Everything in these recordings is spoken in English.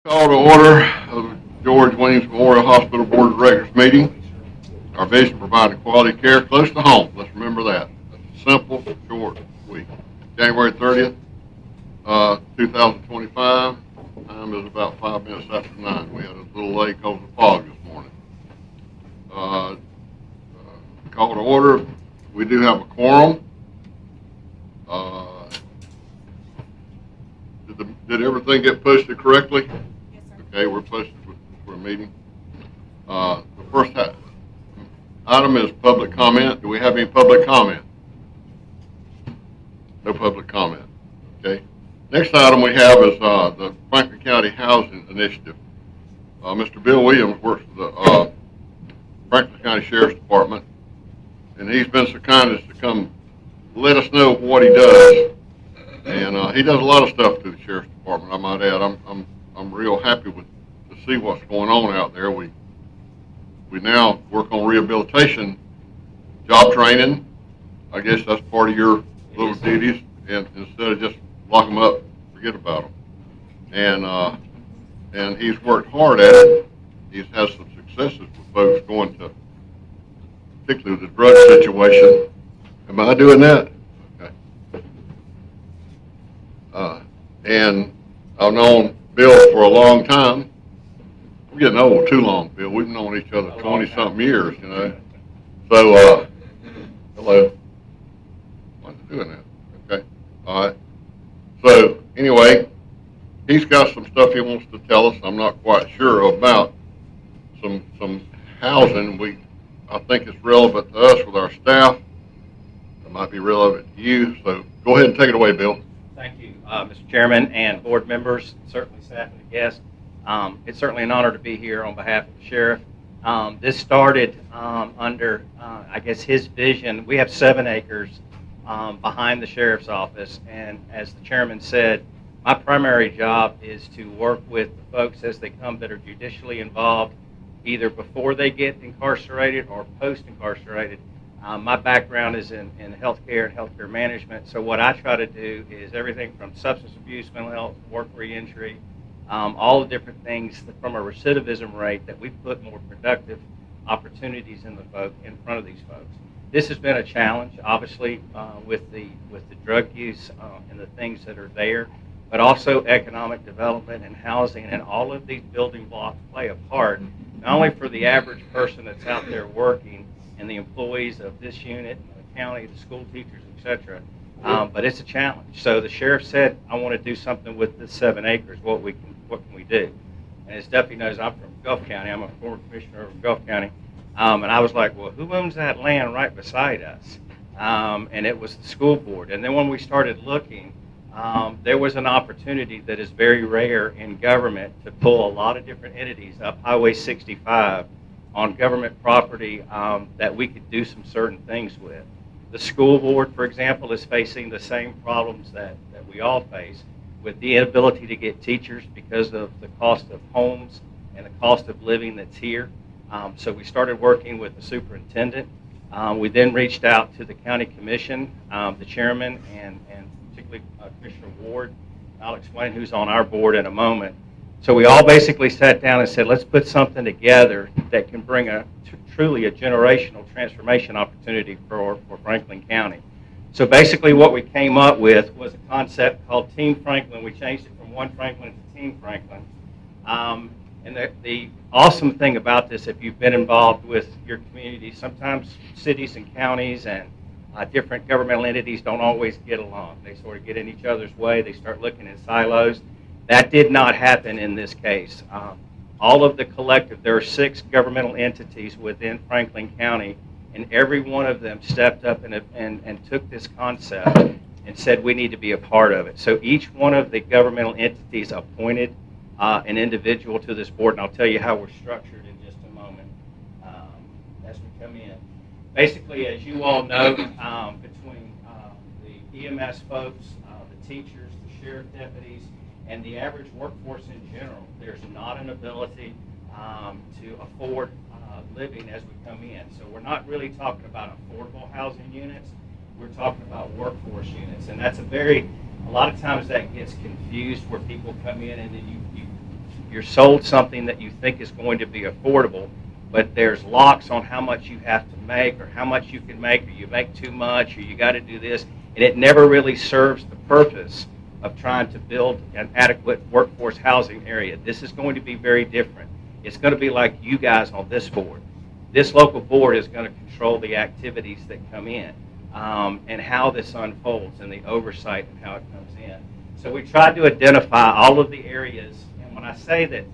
Call to order of the George Weems Memorial Hospital Board of Directors meeting. Our vision: providing quality care close to home. Let's remember that. That's a simple, short, sweet. January 30th, 2025. Time is about 5 minutes after 9. We had a little late because of fog this morning. Call to order. We do have a quorum. Did everything get posted correctly? Yes, sir. Okay, we're posted for a meeting. The first item is public comment. Do we have any public comment? No public comment. Okay. Next item we have is the Franklin County Housing Initiative. Mr. Bill Williams works for the Franklin County Sheriff's Department, and he's been so kind as to come let us know what he does. And he does a lot of stuff to the Sheriff's Department, I might add. I'm real happy to see what's going on out there. We now work on rehabilitation, job training. I guess that's part of your little duties, and instead of just lock them up, forget about them. And he's worked hard at it. He's had some successes with folks going to, particularly the drug situation. Am I doing that? Okay. And I've known Bill for a long time. We're getting old too long, Bill. We've known each other 20-something years, you know. So, hello. Why are you doing that? Okay. All right. So, anyway, he's got some stuff he wants to tell us. I'm not quite sure about some housing. I think it's relevant to us with our staff. It might be relevant to you. So, go ahead and take it away, Bill. Thank you, Mr. Chairman and board members, certainly staff and the guests. It's certainly an honor to be here on behalf of the sheriff. This started under, I guess, his vision. We have 7 acres behind the sheriff's office, and as the chairman said, my primary job is to work with the folks as they come that are judicially involved, either before they get incarcerated or post-incarcerated. My background is in healthcare and healthcare management, so what I try to do is everything from substance abuse, mental health, work reentry, all the different things from a recidivism rate that we put more productive opportunities in front of these folks. This has been a challenge, obviously, with the drug use and the things that are there, but also economic development and housing, and all of these building blocks play a part, not only for the average person that's out there working and the employees of this unit, the county, the school teachers, etc. But it's a challenge. So the sheriff said, "I want to do something with this 7 acres. What can we do?" And as deputy knows, I'm from Gulf County. I'm a former commissioner of Gulf County, and I was like, "Well, who owns that land right beside us?" And it was the school board. And then when we started looking, there was an opportunity that is very rare in government to pull a lot of different entities up Highway 65 on government property that we could do some certain things with. The school board, for example, is facing the same problems that we all face with the inability to get teachers because of the cost of homes and the cost of living that's here. So we started working with the superintendent. We then reached out to the county commission, the chairman, and particularly Commissioner Ward. I'll explain who's on our board in a moment. So we all basically sat down and said, let's put something together that can bring truly a generational transformation opportunity for Franklin County. So basically what we came up with was a concept called Team Franklin. We changed it from One Franklin to Team Franklin. And the awesome thing about this, if you've been involved with your community, sometimes cities and counties and different governmental entities don't always get along. They sort of get in each other's way. They start looking in silos. That did not happen in this case. All of the collective, there are 6 governmental entities within Franklin County, and every one of them stepped up and took this concept and said we need to be a part of it. So each one of the governmental entities appointed an individual to this board, and I'll tell you how we're structured in just a moment as we come in. Basically, as you all know, between the EMS folks, the teachers, the sheriff deputies, and the average workforce in general, there's not an ability to afford living as we come in. So we're not really talking about affordable housing units. We're talking about workforce units, and that's a lot of times that gets confused where people come in and then you you're sold something that you think is going to be affordable, but there's locks on how much you have to make or how much you can make, or you make too much, or you got to do this, and it never really serves the purpose of trying to build an adequate workforce housing area. This is going to be very different. It's going to be like you guys on this board. This local board is going to control the activities that come in, and how this unfolds and the oversight and how it comes in. So we tried to identify all of the areas, and when I say that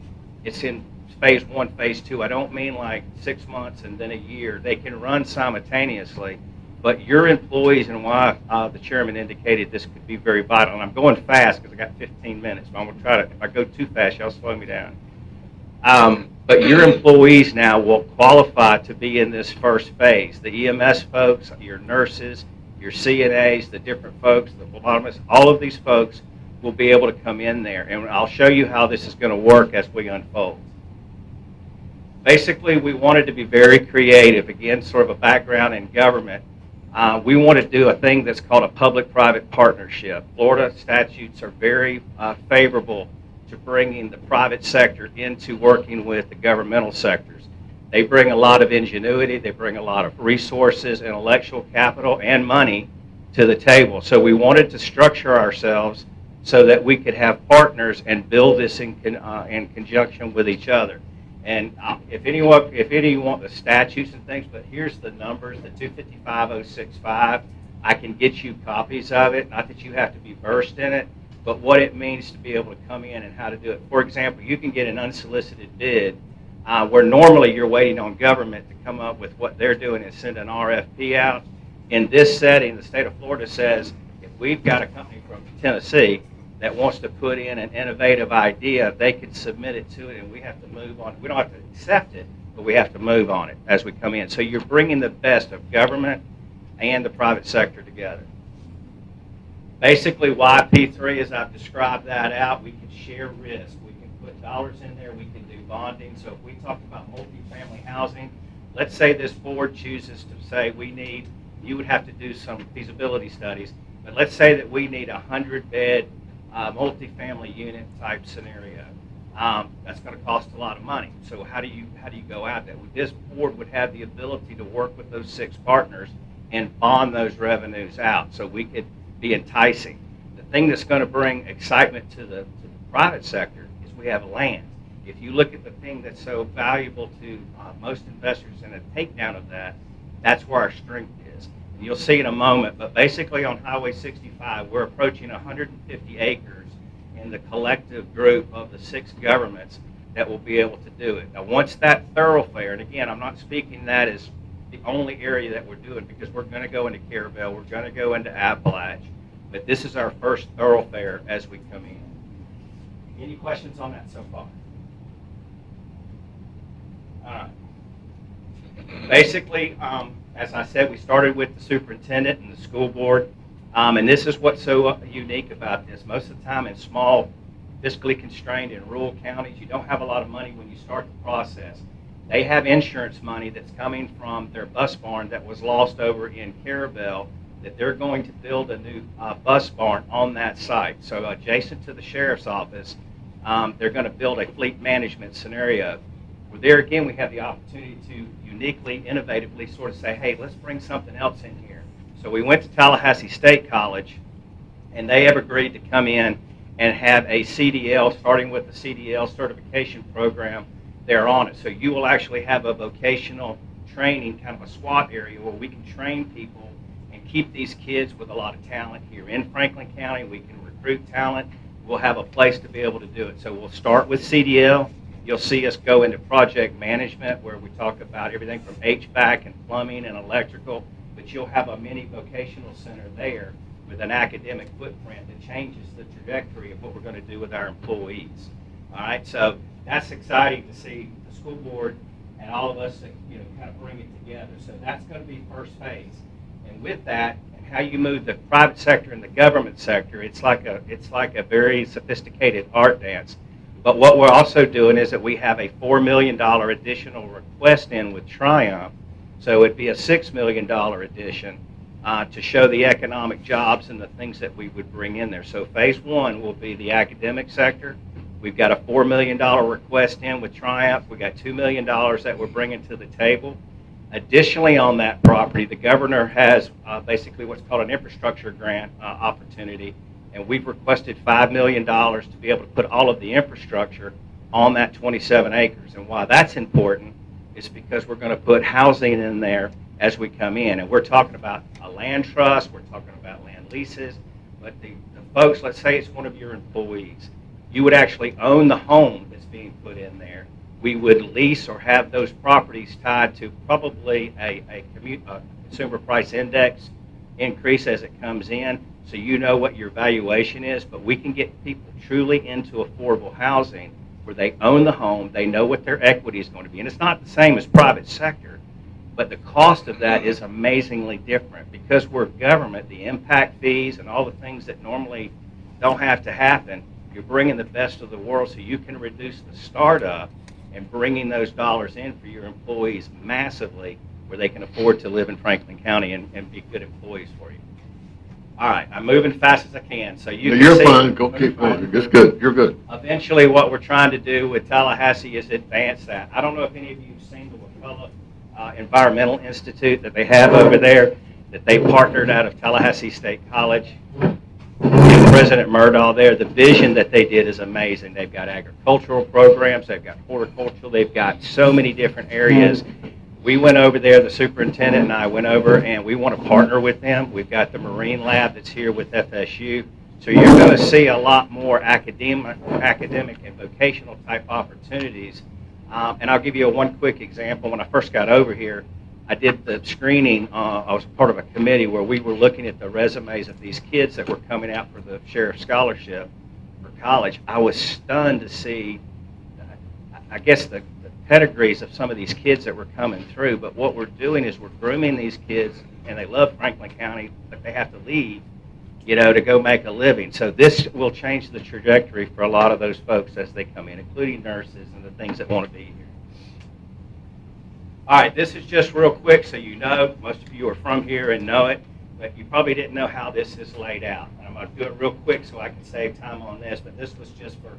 it's in phase 1, phase 2, I don't mean like 6 months and then a year. They can run simultaneously, but your employees, and why the chairman indicated this could be very vital, and I'm going fast because I got 15 minutes, but I'm going to try to, if I go too fast, y'all slow me down. But your employees now will qualify to be in this first phase. The EMS folks, your nurses, your CNAs, the different folks, the phlebotomists, all of these folks will be able to come in there. And I'll show you how this is going to work as we unfold. Basically, we wanted to be very creative. Again, sort of a background in government. We want to do a thing that's called a public-private partnership. Florida statutes are very favorable to bringing the private sector into working with the governmental sectors. They bring a lot of ingenuity, they bring a lot of resources, intellectual capital, and money to the table. So we wanted to structure ourselves so that we could have partners and build this in conjunction with each other. And if any want the statutes and things, but here's the numbers, the 255065. I can get you copies of it, not that you have to be versed in it, but what it means to be able to come in and how to do it. For example, you can get an unsolicited bid where normally you're waiting on government to come up with what they're doing and send an RFP out. In this setting, the state of Florida says if we've got a company from Tennessee that wants to put in an innovative idea, they can submit it to it and we have to move on. We don't have to accept it, but we have to move on it as we come in. So you're bringing the best of government and the private sector together. Basically, YP3, as I've described that out, we can share risk. We can put dollars in there. We can do bonding. So if we talk about multifamily housing, let's say this board chooses to say we need, you would have to do some feasibility studies, but let's say that we need a 100-bed multifamily unit type scenario. That's going to cost a lot of money. So how do you go out there? This board would have the ability to work with those 6 partners and bond those revenues out so we could be enticing. The thing that's going to bring excitement to the private sector is we have land. If you look at the thing that's so valuable to most investors in a takedown of that, that's where our strength is. And you'll see in a moment, but basically on Highway 65, we're approaching 150 acres in the collective group of the 6 governments that will be able to do it. Now, once that thoroughfare, and again, I'm not speaking that as the only area that we're doing because we're going to go into Carabel, we're going to go into Appalachia, but this is our first thoroughfare as we come in. Any questions on that so far? All right. Basically, as I said, we started with the superintendent and the school board, and this is what's so unique about this. Most of the time in small, fiscally constrained and rural counties, you don't have a lot of money when you start the process. They have insurance money that's coming from their bus barn that was lost over in Carabel that they're going to build a new bus barn on that site. So adjacent to the sheriff's office, they're going to build a fleet management scenario. Where there again, we have the opportunity to uniquely, innovatively sort of say, hey, let's bring something else in here. So we went to Tallahassee State College, and they have agreed to come in and have a CDL, starting with the CDL certification program there on it. So you will actually have a vocational training, kind of a SWAT area where we can train people and keep these kids with a lot of talent here. In Franklin County, we can recruit talent. We'll have a place to be able to do it. So we'll start with CDL. You'll see us go into project management where we talk about everything from HVAC and plumbing and electrical, but you'll have a mini vocational center there with an academic footprint that changes the trajectory of what we're going to do with our employees. All right, so that's exciting to see the school board and all of us that, kind of bring it together. So that's going to be first phase. And with that, and how you move the private sector and the government sector, it's like a very sophisticated art dance. But what we're also doing is that we have a $4 million additional request in with Triumph. So it'd be a $6 million addition to show the economic jobs and the things that we would bring in there. So phase 1 will be the academic sector. We've got a $4 million request in with Triumph. We've got $2 million that we're bringing to the table. Additionally, on that property, the governor has basically what's called an infrastructure grant opportunity, and we've requested $5 million to be able to put all of the infrastructure on that 27 acres. And why that's important is because we're going to put housing in there as we come in. And we're talking about a land trust, we're talking about land leases, but the folks, let's say it's one of your employees, you would actually own the home that's being put in there. We would lease or have those properties tied to probably a consumer price index increase as it comes in, so you know what your valuation is. But we can get people truly into affordable housing where they own the home, they know what their equity is going to be. And it's not the same as private sector, but the cost of that is amazingly different. Because we're government, the impact fees and all the things that normally don't have to happen, you're bringing the best of the world, so you can reduce the startup and bringing those dollars in for your employees massively, where they can afford to live in Franklin County and be good employees for you. All right, I'm moving fast as I can, so you can You're see. fine. Go keep going. It's good. You're good. Eventually, what we're trying to do with Tallahassee is advance that. I don't know if any of you have seen the Wapella Environmental Institute that they have over there, that they partnered out of Tallahassee State College. And President Murdaugh there, the vision that they did is amazing. They've got agricultural programs, they've got horticultural, they've got so many different areas. We went over there, the superintendent and I went over, and we want to partner with them. We've got the Marine Lab that's here with FSU. So you're going to see a lot more academic and vocational type opportunities. And I'll give you one quick example. When I first got over here, I did the screening. I was part of a committee where we were looking at the resumes of these kids that were coming out for the sheriff's scholarship for college. I was stunned to see, I guess, the pedigrees of some of these kids that were coming through. But what we're doing is we're grooming these kids, and they love Franklin County, but they have to leave, to go make a living. So this will change the trajectory for a lot of those folks as they come in, including nurses and the things that want to be here. All right, this is just real quick so you know. Most of you are from here and know it, but you probably didn't know how this is laid out. And I'm going to do it real quick so I can save time on this, but this was just for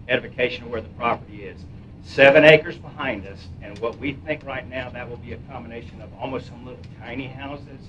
edification of where the property is. 7 acres behind us, and what we think right now, that will be a combination of almost some little tiny houses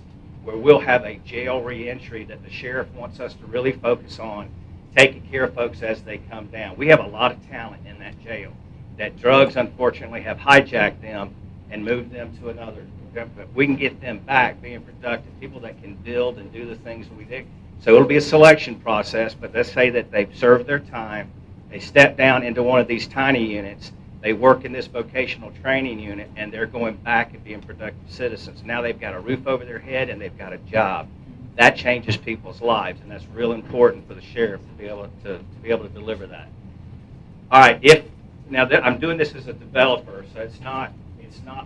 where we'll have a jail reentry that the sheriff wants us to really focus on, taking care of folks as they come down. We have a lot of talent in that jail that drugs, unfortunately, have hijacked them and moved them to another. But we can get them back being productive, people that can build and do the things we do. So it'll be a selection process, but let's say that they've served their time, they step down into one of these tiny units, they work in this vocational training unit, and they're going back and being productive citizens. Now they've got a roof over their head and they've got a job. That changes people's lives, and that's real important for the sheriff to be able to deliver that. All right, I'm doing this as a developer, so it's not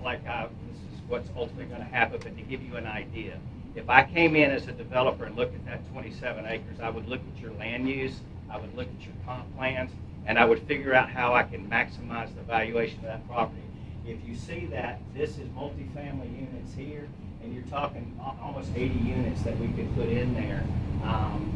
like this is what's ultimately going to happen, but to give you an idea. If I came in as a developer and looked at that 27 acres, I would look at your land use, I would look at your comp plans, and I would figure out how I can maximize the valuation of that property. If you see that, this is multifamily units here, and you're talking almost 80 units that we could put in there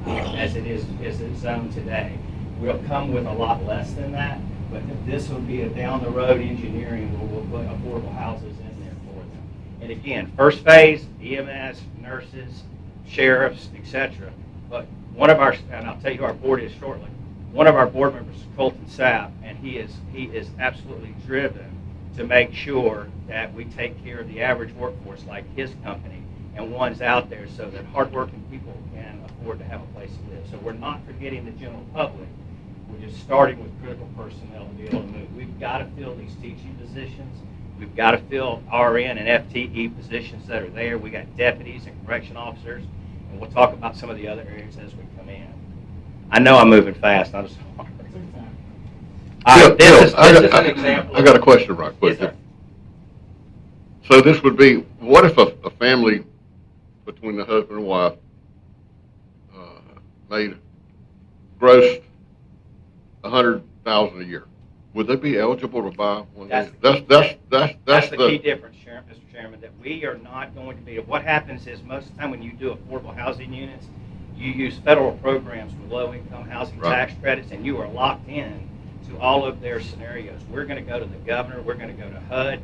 as it's zoned today. We'll come with a lot less than that, but this will be a down-the-road engineering where we'll put affordable houses in there for them. And again, first phase, EMS, nurses, sheriffs, etc. But one of our, and I'll tell you who our board is shortly, one of our board members is Colton Sapp, and he is absolutely driven to make sure that we take care of the average workforce like his company and ones out there so that hardworking people can afford to have a place to live. So we're not forgetting the general public. We're just starting with critical personnel to be able to move. We've got to fill these teaching positions. We've got to fill RN and FTE positions that are there. We got deputies and correction officers, and we'll talk about some of the other areas as we come in. I know I'm moving fast. I'm sorry. All right, this is an example. I got a question right quick. Yes, sir. So this would be, what if a family between the husband and wife made gross $100,000 a year? Would they be eligible to buy one of these? That's the key difference, Mr. Chairman, that we are not going to be. What happens is most of the time when you do affordable housing units, you use federal programs for low-income housing tax credits, and you are locked in to all of their scenarios. We're going to go to the governor. We're going to go to HUD.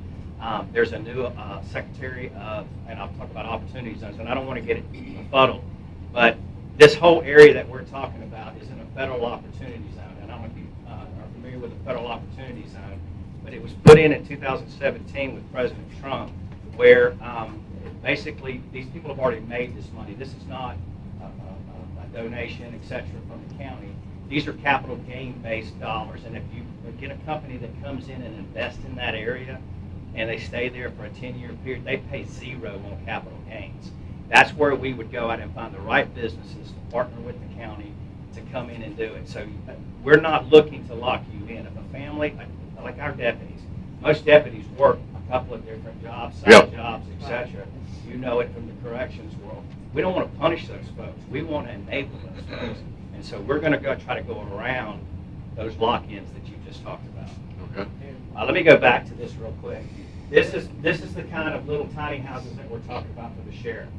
There's a new secretary of, and I'll talk about opportunity zones, and I don't want to get it befuddled, but this whole area that we're talking about is in a federal opportunity zone, and I don't know if you are familiar with the federal opportunity zone, but it was put in 2017 with President Trump, where basically these people have already made this money. This is not a donation, et cetera, from the county. These are capital gain-based dollars, and if you get a company that comes in and invests in that area, and they stay there for a 10-year period, they pay zero on capital gains. That's where we would go out and find the right businesses to partner with the county to come in and do it. So we're not looking to lock you in. If a family, like our deputies, most deputies work a couple of different jobs, side jobs, etc. You know it from the corrections world. We don't want to punish those folks. We want to enable those folks. And so we're going to go try to go around those lock-ins that you just talked about. Okay. Let me go back to this real quick. This is the kind of little tiny houses that we're talking about for the sheriff.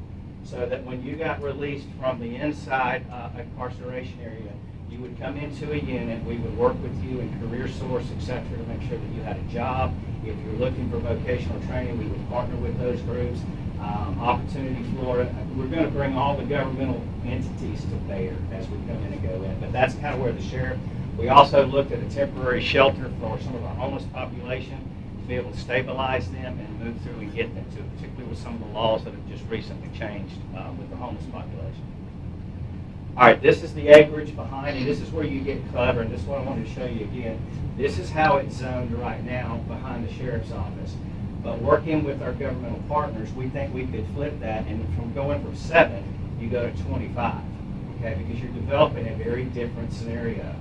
So that when you got released from the inside incarceration area, you would come into a unit, we would work with you in career source, et cetera, to make sure that you had a job. If you're looking for vocational training, we would partner with those groups. Opportunity Florida, we're going to bring all the governmental entities to bear as we come in and go in. But that's kind of where the sheriff, we also looked at a temporary shelter for some of our homeless population, to be able to stabilize them and move through and get them to, particularly with some of the laws that have just recently changed with the homeless population. All right, this is the acreage behind, and this is where you get clever, and this is what I wanted to show you again. This is how it's zoned right now behind the sheriff's office. But working with our governmental partners, we think we could flip that, and from going from 7, you go to 25, okay, because you're developing a very different scenario.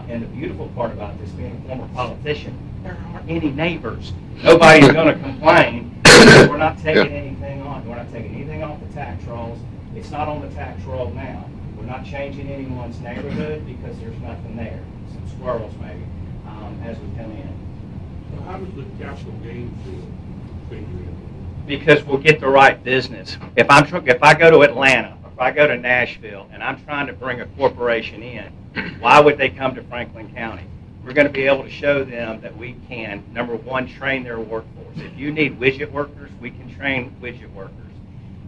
And the beautiful part about this, being a former politician, there aren't any neighbors. Nobody's going to complain. We're not taking anything on. We're not taking anything off the tax rolls. It's not on the tax roll now. We're not changing anyone's neighborhood because there's nothing there. Some squirrels maybe as we come in. So how does the capital gain figure in? Because we'll get the right business. If I go to Atlanta, if I go to Nashville, and I'm trying to bring a corporation in, why would they come to Franklin County? We're going to be able to show them that we can, number one, train their workforce. If you need widget workers, we can train widget workers.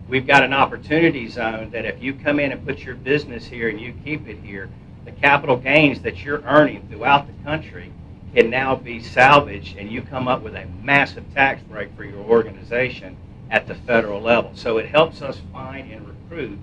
We've got an opportunity zone that if you come in and put your business here and you keep it here, the capital gains that you're earning throughout the country can now be salvaged, and you come up with a massive tax break for your organization at the federal level. So it helps us find and recruit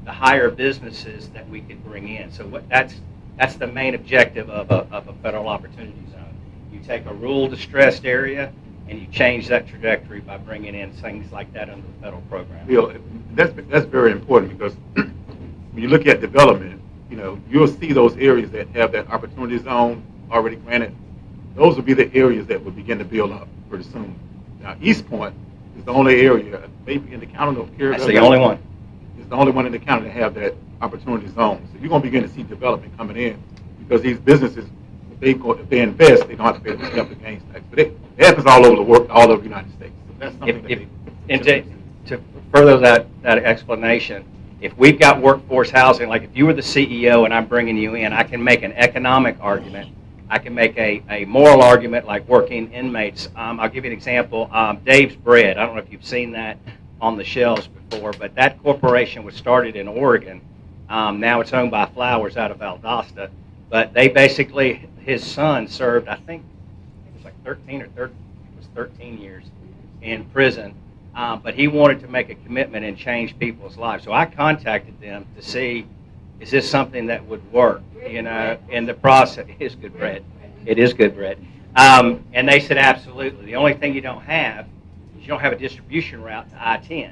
the higher businesses that we could bring in. So that's the main objective of a federal opportunity zone. You take a rural distressed area and you change that trajectory by bringing in things like that under the federal program. Bill, that's very important, because when you look at development, you'll see those areas that have that opportunity zone already granted. Those will be the areas that will begin to build up pretty soon. Now, East Point is the only area, maybe in the county of Carolina. That's the only one. It's the only one in the county to have that opportunity zone. So you're going to begin to see development coming in, because these businesses, if they invest, they don't have to pay the capital gains tax. But it happens all over the United States. So that's something to further that explanation, if we've got workforce housing, like if you were the CEO and I'm bringing you in, I can make an economic argument. I can make a moral argument, like working inmates. I'll give you an example. Dave's Bread. I don't know if you've seen that on the shelves before, but that corporation was started in Oregon. Now it's owned by Flowers out of Valdosta. But they basically, his son served, I think it was like 13 years in prison. But he wanted to make a commitment and change people's lives. So I contacted them to see, is this something that would work, in the process. It is good bread. It is good bread. And they said, absolutely. The only thing you don't have is you don't have a distribution route to I-10.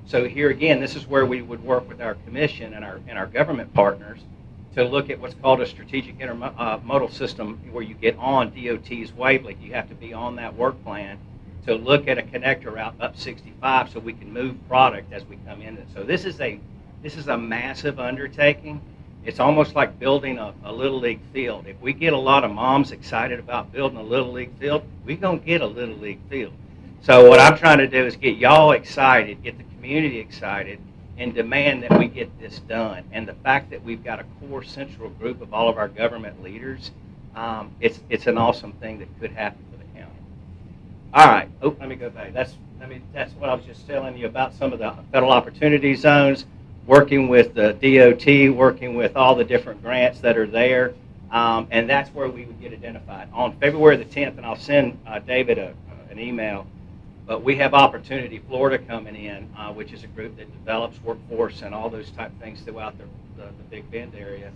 So here again, this is where we would work with our commission and our government partners to look at what's called a strategic intermodal system, where you get on DOT's wavelength. You have to be on that work plan to look at a connector route up 65 so we can move product as we come in. So this is a massive undertaking. It's almost like building a Little League field. If we get a lot of moms excited about building a Little League field, we're going to get a Little League field. So what I'm trying to do is get y'all excited, get the community excited, and demand that we get this done. And the fact that we've got a core central group of all of our government leaders It's an awesome thing that could happen for the county. All right. Oh, let me go back. That's what I was just telling you about some of the federal opportunity zones, working with the DOT, working with all the different grants that are there, and that's where we would get identified. On February the 10th, and I'll send David an email, but we have Opportunity Florida coming in, which is a group that develops workforce and all those type of things throughout the Big Bend area.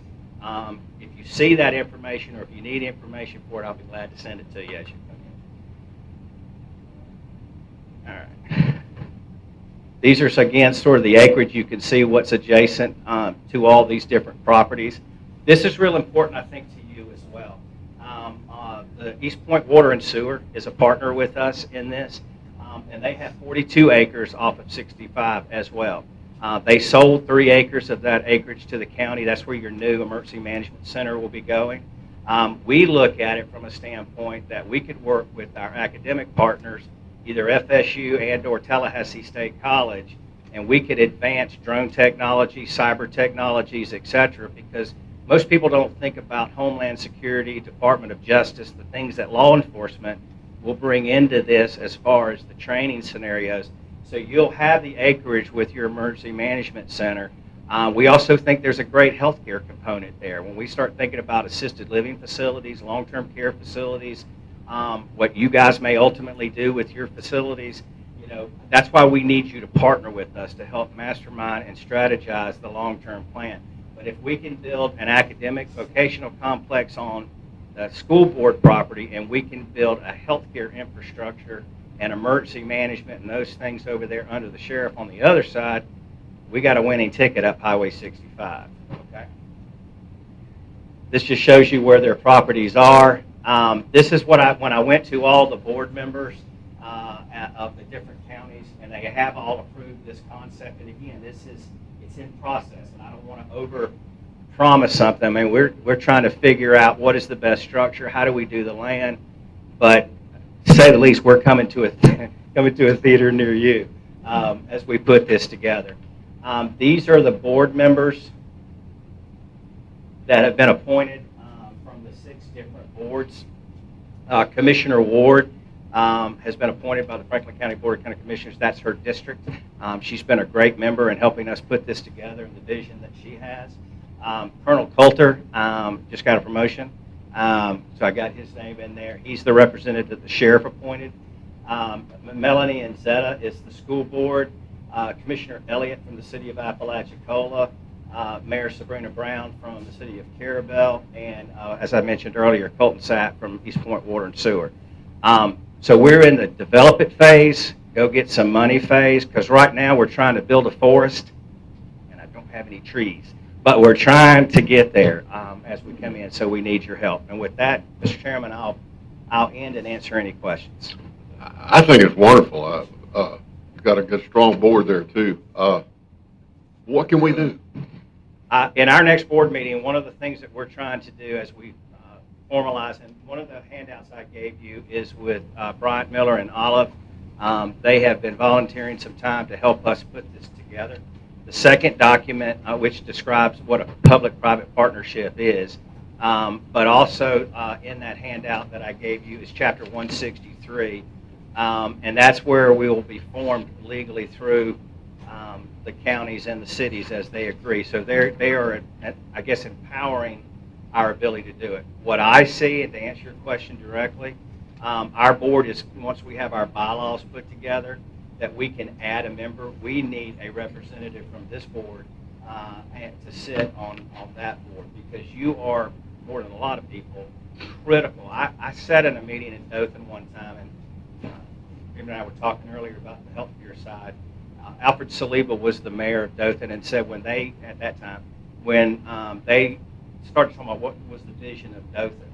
If you see that information or if you need information for it, I'll be glad to send it to you as you come in. All right. These are, again, sort of the acreage. You can see what's adjacent to all these different properties. This is real important, I think, to you as well. The East Point Water and Sewer is a partner with us in this, and they have 42 acres off of 65 as well. They sold 3 acres of that acreage to the county. That's where your new emergency management center will be going. We look at it from a standpoint that we could work with our academic partners, either FSU and or Tallahassee State College, and we could advance drone technology, cyber technologies, etc., because most people don't think about Homeland Security, Department of Justice, the things that law enforcement will bring into this as far as the training scenarios. So you'll have the acreage with your emergency management center. We also think there's a great healthcare component there. When we start thinking about assisted living facilities, long-term care facilities, what you guys may ultimately do with your facilities, that's why we need you to partner with us to help mastermind and strategize the long-term plan. But if we can build an academic vocational complex on the school board property, and we can build a healthcare infrastructure and emergency management and those things over there under the sheriff on the other side, we got a winning ticket up Highway 65. Okay. This just shows you where their properties are. This is when I went to all the board members of the different counties, and they have all approved this concept. And again, it's in process, and I don't want to over promise something. I mean, we're trying to figure out what is the best structure, how do we do the land, but to say the least, we're coming to a theater near you as we put this together. These are the board members that have been appointed from the 6 different boards. Commissioner Ward has been appointed by the Franklin County Board of County Commissioners. That's her district. She's been a great member in helping us put this together and the vision that she has. Colonel Coulter just got a promotion, so I got his name in there. He's the representative that the sheriff appointed. Melanie Anzetta is the school board. Commissioner Elliott from the city of Apalachicola. Mayor Sabrina Brown from the city of Carabel, and as I mentioned earlier, Colton Sapp from East Point Water and Sewer. So we're in the develop it phase, go get some money phase, because right now we're trying to build a forest, and I don't have any trees, but we're trying to get there as we come in, so we need your help. And with that, Mr. Chairman, I'll end and answer any questions. I think it's wonderful. You've got a good, strong board there, too. What can we do? In our next board meeting, one of the things that we're trying to do as we formalize, and one of the handouts I gave you is with Bryant Miller and Olive. They have been volunteering some time to help us put this together. The second document, which describes what a public-private partnership is, but also in that handout that I gave you is Chapter 163, and that's where we will be formed legally through the counties and the cities as they agree. So they are, I guess, empowering our ability to do it. What I see, and to answer your question directly, our board is, once we have our bylaws put together, that we can add a member. We need a representative from this board to sit on that board, because you are, more than a lot of people, critical. I sat in a meeting in Dothan one time, and Jim and I were talking earlier about the healthcare side. Alfred Saliba was the mayor of Dothan, and said when they, at that time, when they started talking about what was the vision of Dothan,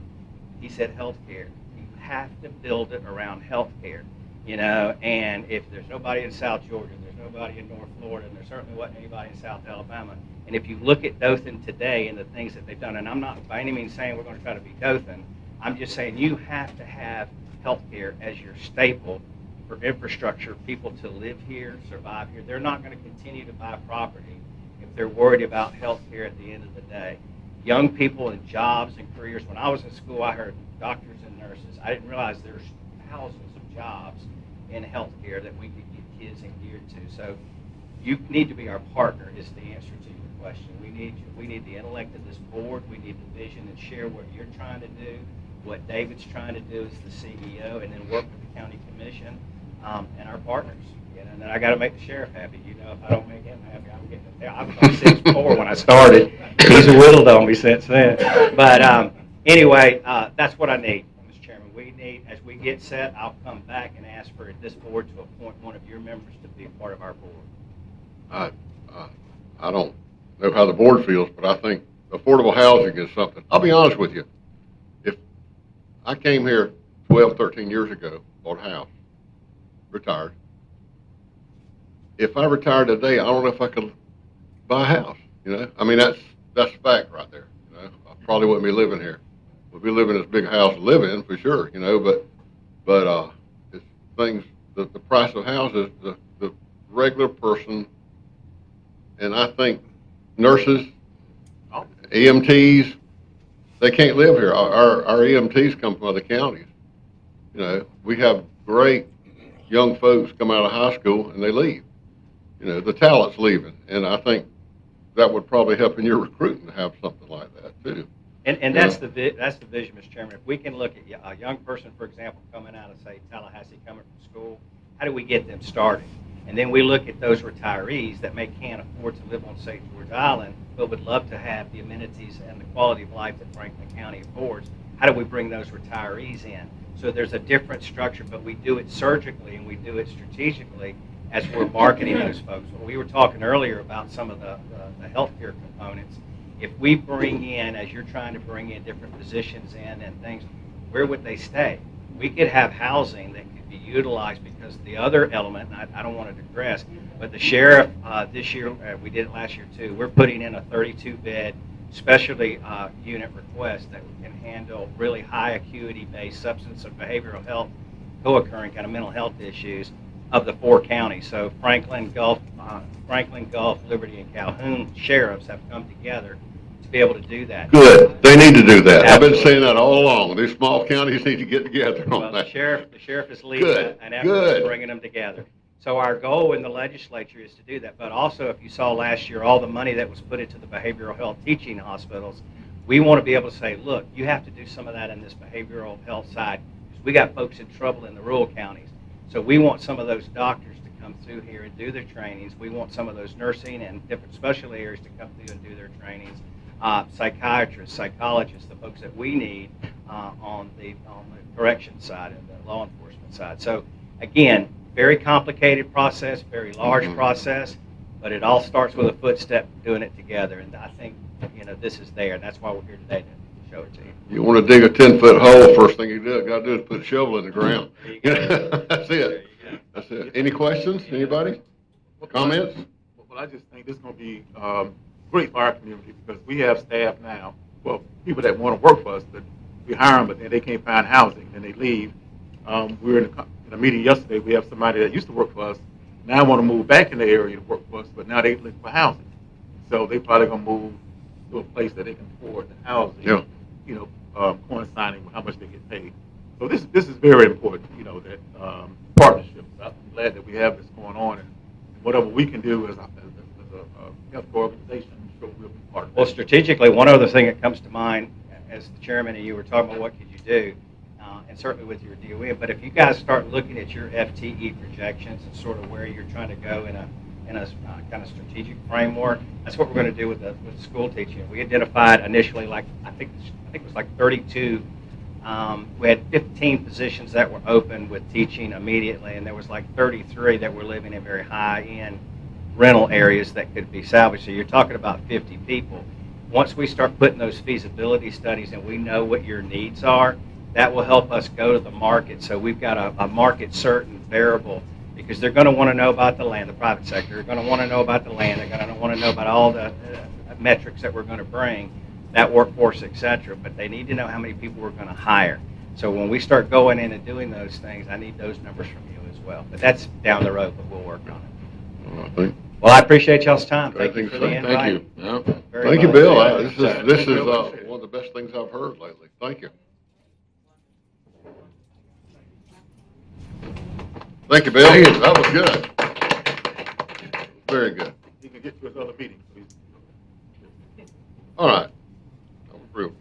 he said healthcare. You have to build it around healthcare, and if there's nobody in South Georgia, there's nobody in North Florida, and there certainly wasn't anybody in South Alabama. And if you look at Dothan today and the things that they've done, and I'm not by any means saying we're going to try to be Dothan, I'm just saying you have to have healthcare as your staple for infrastructure, people to live here, survive here. They're not going to continue to buy property if they're worried about health care at the end of the day. young people in jobs and careers. When I was in school, I heard doctors and nurses. I didn't realize there's thousands of jobs in healthcare that we could get kids and geared to. So you need to be our partner is the answer to your question. We need you. We need the intellect of this board. We need the vision and share what you're trying to do, what David's trying to do as the CEO, and then work with the county commission and our partners. You know, and then I got to make the sheriff happy. You know, if I don't make him happy, I'm getting it there. I was on 6'4" when I started. He's whittled on me since then. But anyway, that's what I need, Mr. Chairman. We need, as we get set, I'll come back and ask for this board to appoint one of your members to be a part of our board. I don't know how the board feels, but I think affordable housing is something. I'll be honest with you. If I came here 12, 13 years ago, bought a house, retired. If I retired today, I don't know if I could buy a house. You know, I mean that's fact right there. You know, I probably wouldn't be living here. We'd be living in this big house to live in for sure. You know, but it's things. The price of houses, the regular person, and I think nurses, EMTs, they can't live here. Our EMTs come from other counties. You know, we have great young folks come out of high school and they leave. You know, the talent's leaving, and I think that would probably help in your recruiting to have something like that too. And that's the vision, Mr. Chairman. If we can look at a young person, for example, coming out of, say, Tallahassee, coming from school, how do we get them started? And then we look at those retirees that can't afford to live on, say, George Island, but would love to have the amenities and the quality of life that Franklin County affords. How do we bring those retirees in? So there's a different structure, but we do it surgically and we do it strategically as we're marketing those folks. Well, we were talking earlier about some of the healthcare components. If we bring in, as you're trying to bring in different positions in and things, where would they stay? We could have housing that could be utilized because the other element, and I don't want to digress, but the sheriff this year, we did it last year too, we're putting in a 32-bed specialty unit request that can handle really high acuity based substance and behavioral health, co-occurring kind of mental health issues of the 4 counties. So Franklin, Gulf, Liberty, and Calhoun sheriffs have come together to be able to do that. Good. They need to do that. Absolutely. I've been saying that all along. These small counties need to get together on Well, that. the sheriff is leading Good. an effort Good. of bringing them together. So our goal in the legislature is to do that. But also, if you saw last year, all the money that was put into the behavioral health teaching hospitals, we want to be able to say, look, you have to do some of that in this behavioral health side because we got folks in trouble in the rural counties. So we want some of those doctors to come through here and do their trainings. We want some of those nursing and different specialty areas to come through and do their trainings. Psychiatrists, psychologists, the folks that we need on the correction side and the law enforcement side. So again, very complicated process, very large process, but it all starts with a footstep doing it together. And I think this is there, and that's why we're here today to show it to you. You want to dig a 10-foot hole, first thing you got to do is put a shovel in the ground. There you go. That's There it. you go. That's it. Any questions? Anybody? Comments? Well, I just think this is going to be great for our community because we have staff now, well, people that want to work for us, but we hire them, but then they can't find housing, and they leave. We were in a meeting yesterday. We have somebody that used to work for us, now want to move back in the area to work for us, but now they look for housing. So they probably going to move to a place that they can afford the housing, Yeah. coinciding with how much they get paid. So this is very important, that partnerships. I'm glad that we have this going on, and whatever we can do as a health organization, I'm sure we'll be part of it. Well, strategically, one other thing that comes to mind, as the chairman and you were talking about what could you do, and certainly with your DOE, but if you guys start looking at your FTE projections and sort of where you're trying to go in a kind of strategic framework, that's what we're going to do with school teaching. We identified initially, I think it was like 32. We had 15 positions that were open with teaching immediately, and there was like 33 that were living in very high-end rental areas that could be salvaged. So you're talking about 50 people. Once we start putting those feasibility studies and we know what your needs are, that will help us go to the market. So we've got a market certain variable because they're going to want to know about the land, the private sector. They're going to want to know about the land. They're going to want to know about all the metrics that we're going to bring, that workforce, et cetera. But they need to know how many people we're going to hire. So when we start going in and doing those things, I need those numbers from you as well. But that's down the road, but we'll work on it. Well, I think Well, I appreciate y'all's time. I Thank you think for so. the invite. Thank you. Yeah. Very Thank you, much. Bill. Yeah, This is one of the best things I've heard lately. Thank you. Thank you, Bill. That was good. Very good. You can get to his other meeting, please. All right. That was real good.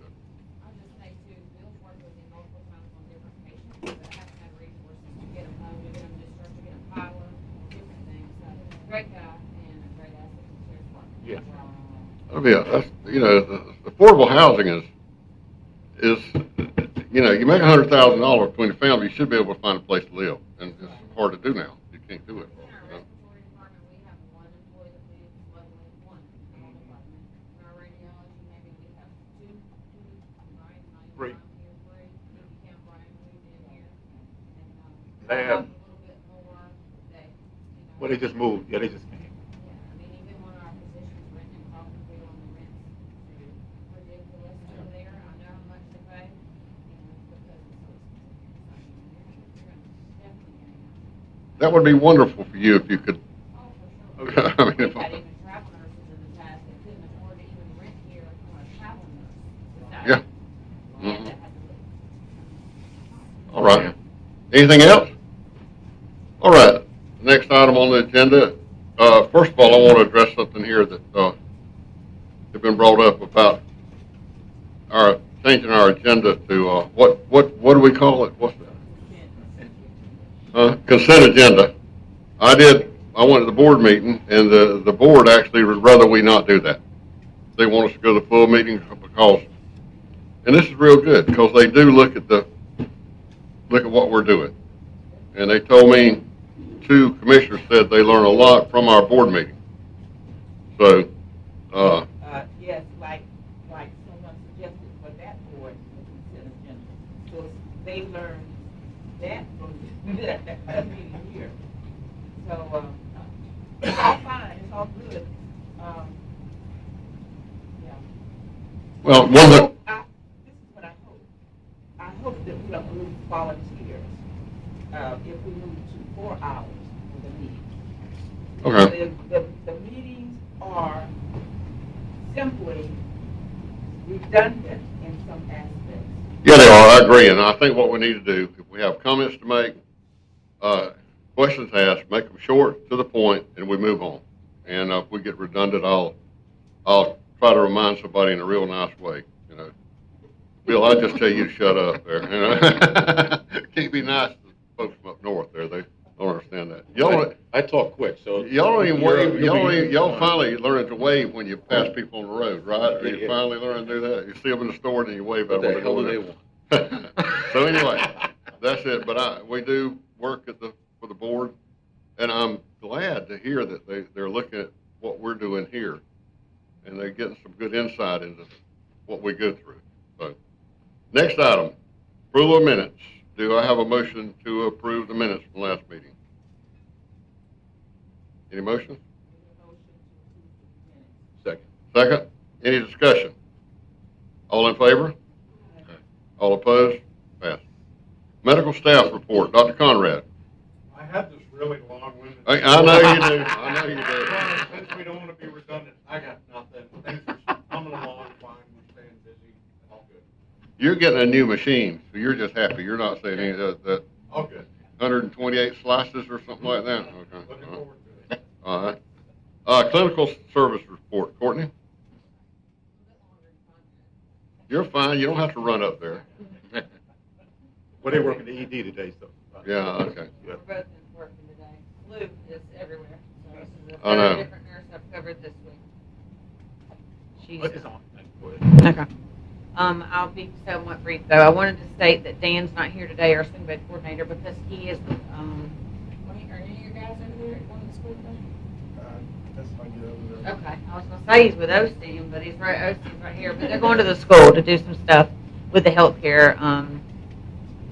I'll just say too, Bill's worked with him multiple times on different patients, but I haven't had resources to get them home, to get them discharged, to get them power, different things. So, great guy and a great asset to the sheriff's department. Yeah. I mean, that's, you know, the affordable housing is, you know, you make $100,000 between the family, you should be able to find a place to live, and it's hard to do now. You can't do it. In our You know? respiratory department, we have one employee that lives locally, one in our department. In our radiology, maybe we have two, Brian, Three. here, three. If you count Brian moved in here. And, They a have- little bit more, they, you know. Well, they just moved. Yeah, they just came. Yeah, I mean, even when our positions rent in Crawfordville on the rents, ridiculous over there, I know how much they pay, and it's because it's so expensive. So, I mean, you're gonna definitely gain out. That would be wonderful for you if you could. Oh, for sure. I mean, We've if had even travel nurses in the past that couldn't afford to even rent here from a travel nurse. Yeah. And Mhm. that had to leave. All right. Anything else? All right. Next item on the agenda. First of all, I want to address something here that has been brought up about our changing our agenda to what do we call it? What's that? Consent agenda. I went to the board meeting, and the board actually would rather we not do that. They want us to go to the full meeting because, and this is real good because they do look at what we're doing, and they told me 2 commissioners said they learn a lot from our board meeting. So, Yes, like someone suggested for that board, the consent agenda. So they learned that from that meeting here. So, it's all fine, it's all good. Yeah. well, one of the, This is what I hope. I hope that we don't lose volunteers, if we move to 4 hours for the meeting. okay. The meetings are simply redundant in some aspects. Yeah, they are. I agree, and I think what we need to do, if we have comments to make, questions asked, make them short, to the point, and we move on. And if we get redundant, I'll try to remind somebody in a real nice way. You know, Bill, I'll just tell you to shut up there. You know, can't be nice to folks from up north there. They don't understand that. I talk quick, so. Y'all don't even wave. You'll Y'all be- finally learning to wave when you pass people on the road, right? Yeah, You yeah. finally learn to do that. You see them in the store and you wave at What them. the hell do they want? So anyway, that's it. But we do work for the board, and I'm glad to hear that they're looking at what we're doing here, and they're getting some good insight into what we go through. So, next item, approval of minutes. Do I have a motion to approve the minutes from last meeting? Any motion? Second. Second? Any discussion? All in favor? All opposed? Passed. Medical staff report, Dr. Conrad. I had this really long-winded. I know you do. I know you do. Since we don't want to be redundant, I got nothing. Things are coming along fine, we're staying busy, all good. You're getting a new machine, so you're just happy. You're not saying any of that All good. 128 slices or something like that? Okay. Looking forward to it. All right. Clinical service report, Courtney. You're fine. You don't have to run up there. Well, they work in the ED today, so. Yeah, okay. We're Yeah. both been working today. Lou is everywhere, so this is the I know. 3rd different nurse I've covered this week. She's, It's on. Go ahead. okay. I'll be somewhat brief though. I wanted to state that Dan's not here today, our student bed coordinator, because he is, are any of your guys over there at one of the schools today? That's my get over there. Okay, I was gonna say he's with OSTEM, but he's OSTEM's right here, but they're going to the school to do some stuff with the healthcare,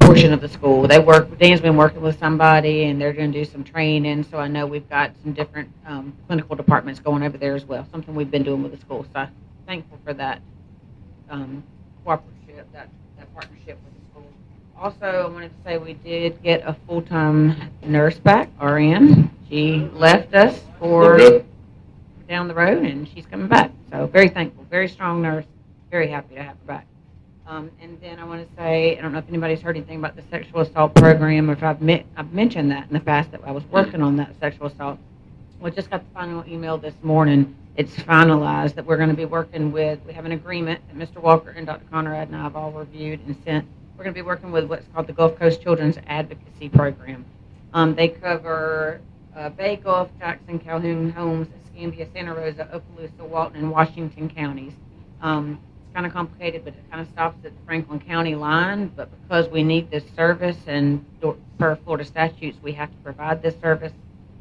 portion of the school. Dan's been working with somebody and they're gonna do some training, so I know we've got some different, clinical departments going over there as well, something we've been doing with the school, so I'm thankful for that, cooperative, that partnership with the school. Also, I wanted to say we did get a full-time nurse back, RN. She left us for Good. down the road, and she's coming back. So very thankful, very strong nurse, very happy to have her back. And then I want to say, I don't know if anybody's heard anything about the sexual assault program, or if I've mentioned that in the past, that I was working on that sexual assault. We just got the final email this morning. It's finalized that we're going to be working with, we have an agreement that Mr. Walker and Dr. Conrad and I have all reviewed and sent. We're going to be working with what's called the Gulf Coast Children's Advocacy Program. They cover Bay, Gulf, Jackson, Calhoun, Holmes, Escambia, Santa Rosa, Okaloosa, Walton, and Washington counties. It's kind of complicated, but it kind of stops at the Franklin County line. But because we need this service, and per Florida statutes, we have to provide this service,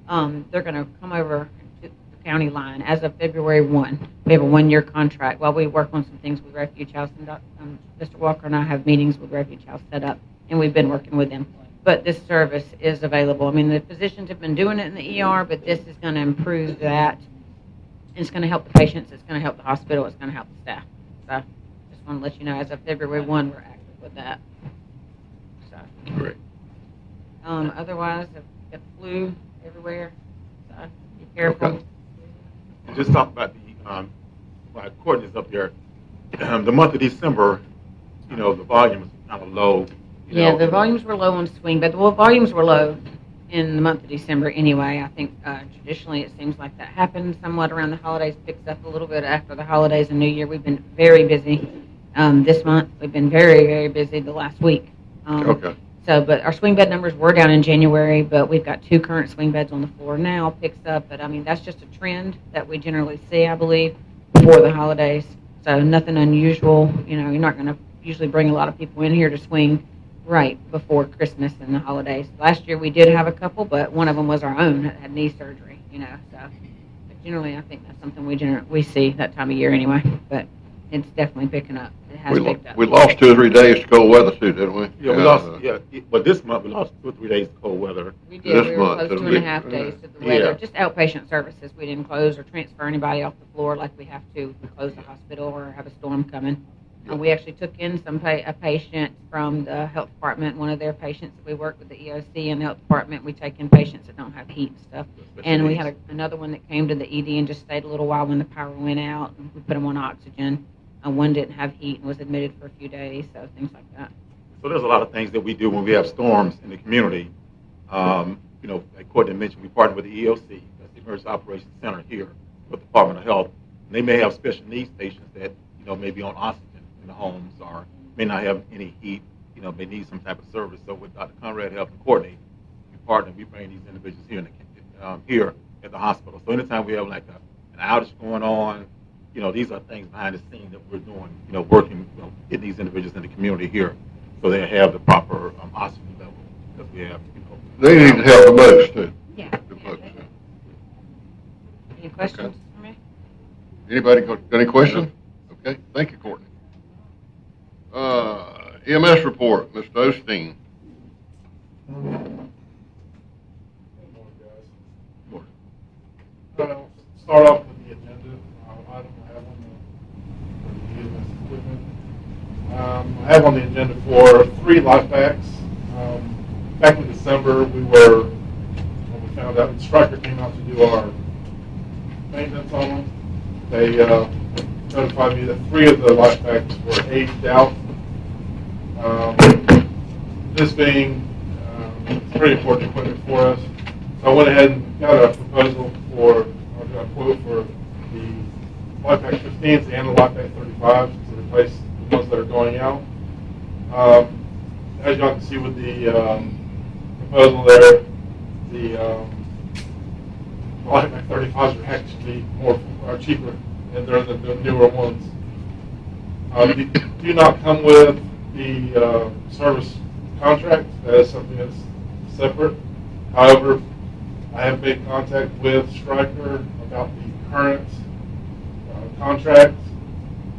they're going to come over to the county line as of February 1. We have a 1-year contract while we work on some things with Refuge House. And Mr. Walker and I have meetings with Refuge House set up, and we've been working with them. But this service is available. I mean, the physicians have been doing it in the ER, but this is going to improve that. It's going to help the patients. It's going to help the hospital. It's going to help the staff. So just want to let you know, as of February 1, we're active with that. So, Great. otherwise, I've got the flu everywhere. So be careful. Okay. And just talk about the, while Courtney's up there, the month of December, the volume is kind of low. Yeah, the volumes were low on swing, but the volumes were low in the month of December anyway. I think traditionally it seems like that happens somewhat around the holidays, picks up a little bit after the holidays and New Year. We've been very busy this month. We've been very, very busy the last week. Okay. So, but our swing bed numbers were down in January, but we've got 2 current swing beds on the floor now, picks up. But I mean, that's just a trend that we generally see, I believe, before the holidays. So nothing unusual. You're not going to usually bring a lot of people in here to swing right before Christmas and the holidays. Last year we did have a couple, but one of them was our own that had knee surgery, so but generally I think that's something we see that time of year anyway, but it's definitely picking up. It has picked up. We lost 2 or 3 days to cold weather too, didn't we? Yeah, we lost, but this month we lost 2 or 3 days of cold weather. We did. This We were month, closed it'll 2.5 be- days to the weather. Yeah. Just outpatient services. We didn't close or transfer anybody off the floor like we have to. We close the hospital or have a storm coming. We actually took in a patient from the health department, one of their patients. We work with the EOC and the health department. We take in patients that don't have heat and stuff. And we had another one that came to the ED and just stayed a little while when the power went out. And we put them on oxygen. One didn't have heat and was admitted for a few days, so things like that. So there's a lot of things that we do when we have storms in the community. Like Courtney mentioned, we partner with the EOC, that's the Emergency Operations Center here, with the Department of Health. And they may have special needs patients that, may be on oxygen in the homes or may not have any heat, may need some type of service. So with Dr. Conrad Health and Courtney, we partner, we bring these individuals here here at the hospital. So anytime we have like an outage going on, these are things behind the scenes that we're doing, working, getting these individuals in the community here so they have the proper oxygen level that we have, They need help the most too. Yeah. The most, yeah. Any questions for me? Anybody got any questions? Okay, thank you, Courtney. EMS report, Mr. Osteen. Start off with the agenda. Item I have on the EMS equipment. I have on the agenda for 3 life packs. Back in December, when we found out, the Stryker came out to do our maintenance on them. They notified me that 3 of the life packs were aged out. This being pretty important equipment for us. So I went ahead and got a proposal got a quote for the life pack 15s and the life pack 35s to replace the ones that are going out. As y'all can see with the proposal there, the life pack 35s are actually cheaper, and they're the newer ones. They do not come with the service contract. That is something that's separate. However, I have made contact with Stryker about the current contract.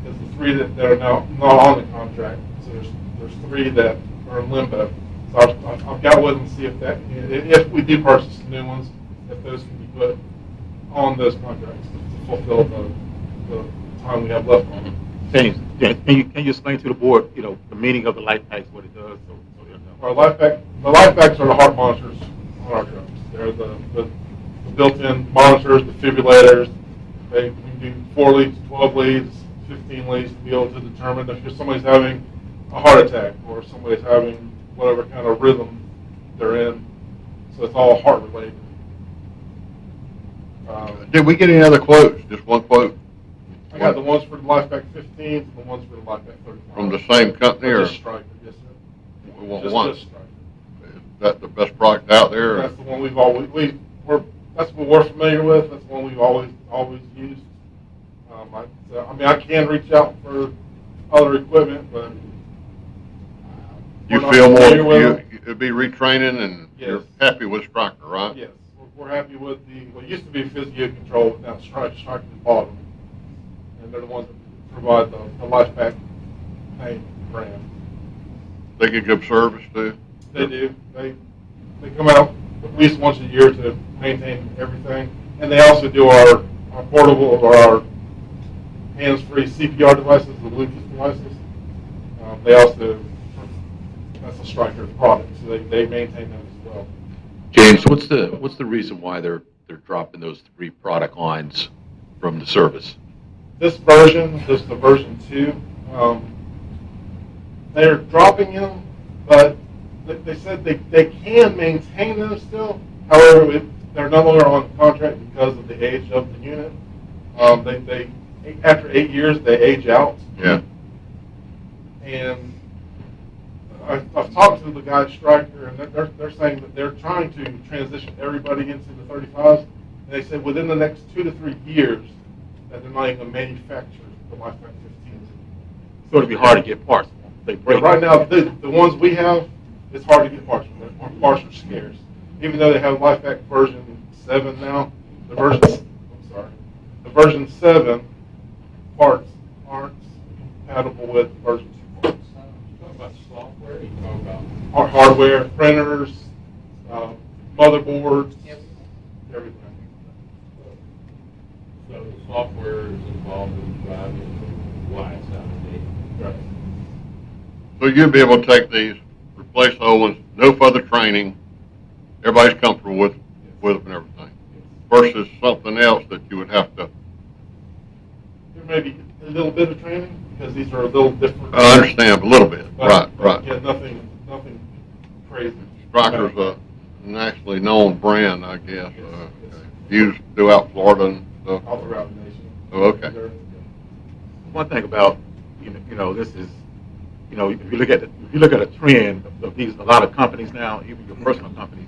Because the 3 that are now not on the contract, so there's 3 that are in limbo. So I've got with them to see if we do purchase the new ones, if those can be put on those contracts to fulfill the time we have left on them. Can you explain to the board, the meaning of the life packs, what it does? The life packs are the heart monitors on our trucks. They're the built-in monitors, defibrillators, we can do 4 leads, 12 leads, 15 leads to be able to determine if somebody's having a heart attack or somebody's having whatever kind of rhythm they're in. So it's all heart related. Did we get any other quotes? Just one quote? I got the ones for the LifePak 15 and the ones for the LifePak 35. From the same company, or Just Stryker, yes, sir. we want Just one? Stryker. Is that the best product out there? That's the one we've always, that's what we're familiar with. That's the one we've always used. I can reach out for other equipment, but You we're not feel familiar with more, them. it'd be retraining, and you're Yes. happy with Stryker, right? Yes, we're happy with what used to be Physio Control, but now Stryker's bought them. And they're the ones that provide the LifePak pain brand. They get good service too? They do. They come out at least once a year to maintain everything. And they also do our portable or our hands-free CPR devices, the Bluetooth devices. They also, that's a Stryker product, so they maintain those as well. James, what's the reason why they're dropping those 3 product lines from the service? This version, this is the version 2, they're dropping them, but they said they can maintain them still. However, they're no longer on contract because of the age of the unit. They after 8 years, they age out. Yeah. And I've talked to the guy at Stryker, and they're saying that they're trying to transition everybody into the 35s. And they said within the next 2 to 3 years that they're not even going to manufacture the LifePak 15s. So it'd be hard to get parts. They break. Right now, the ones we have, it's hard to get parts from. Parts are scarce. Even though they have LifePak version 7 now, the version 7 parts aren't compatible with version 2 parts. Talking about software, you talking about Our hardware, printers, motherboards, everything. so the software is involved in driving why it's out of date. Right. So you'd be able to take these, replace the old ones, no further training, everybody's comfortable with them and everything, versus something else that you would have to, There may be a little bit of training because these are a little different. I understand a little bit, But, right. Yeah, nothing crazy. Stryker's a nationally known brand, I guess, used throughout Florida and stuff. All throughout the nation. Oh, okay. One thing about, this is, if you look at a trend of these, a lot of companies now, even your personal companies,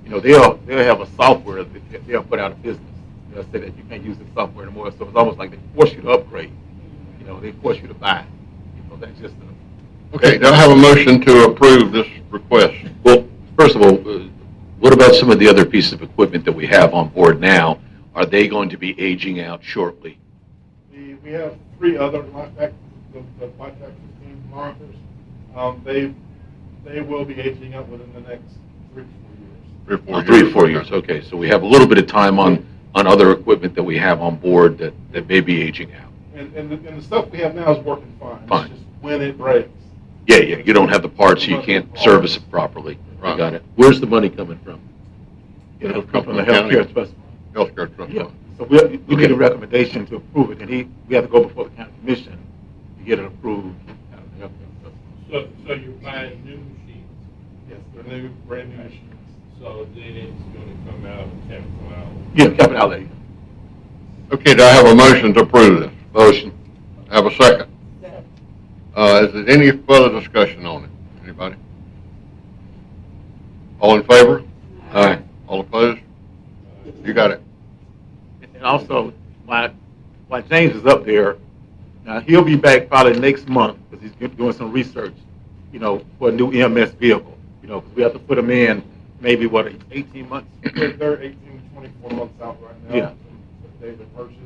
they'll have a software that they'll put out of business. They'll say that you can't use the software anymore, so it's almost like they force you to upgrade. They force you to buy. That's just Okay, do I have a motion to approve this request? Well, first of all, what about some of the other pieces of equipment that we have on board now? Are they going to be aging out shortly? We have 3 other LifePak, the LifePak 15 monitors. They will be aging up within the next 3 to 4 years. 3 or 4 years? 3 or 4 years, okay. So we have a little bit of time on other equipment that we have on board that may be aging out. And the stuff we have now is working fine. Fine. It's just when it breaks. Yeah, you don't have the parts, so you can't service it properly. I Right. got it. Where's the money coming from? it'll come from the healthcare trust. Healthcare trust Yeah, fund. so we need a recommendation to approve it, and we have to go before the county commission to get it approved. So you're buying new machines, Yes, they're new, brand new machines. so then it's gonna come out of capital outlay. Yeah, capital outlay. Okay, do I have a motion to approve this? Motion. Have a second? Is there any further discussion on it? Anybody? All in favor? Aye. All opposed? You got it. And also, while James is up there, now he'll be back probably next month because he's doing some research, for a new EMS vehicle. Because we have to put them in maybe 18 months. They're 18 to 24 months out right now. Yeah. That they've been purchased.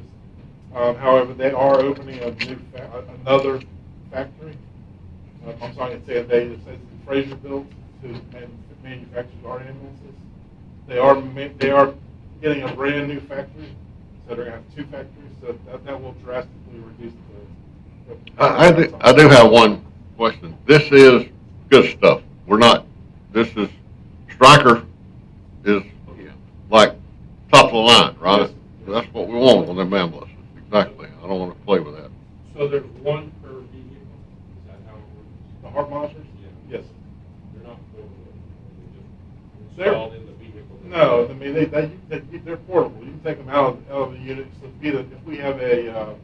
However, they are opening a new another factory. I'm sorry, it's a they it says in Fraserville to manufacture our ambulances. They are getting a brand new factory, so they're going to have 2 factories. So that will drastically reduce the. I do have one question. This is good stuff. This is, Stryker is like top of the line, right? Yes. That's what we want on them ambulances. I don't want to play with that. So there's one per vehicle? Is that how it works? The heart monitors? Yeah. Yes. They're not portable, they're just They're- installed in the vehicle? No, I mean, they're portable. You can take them out of the unit. So if we have a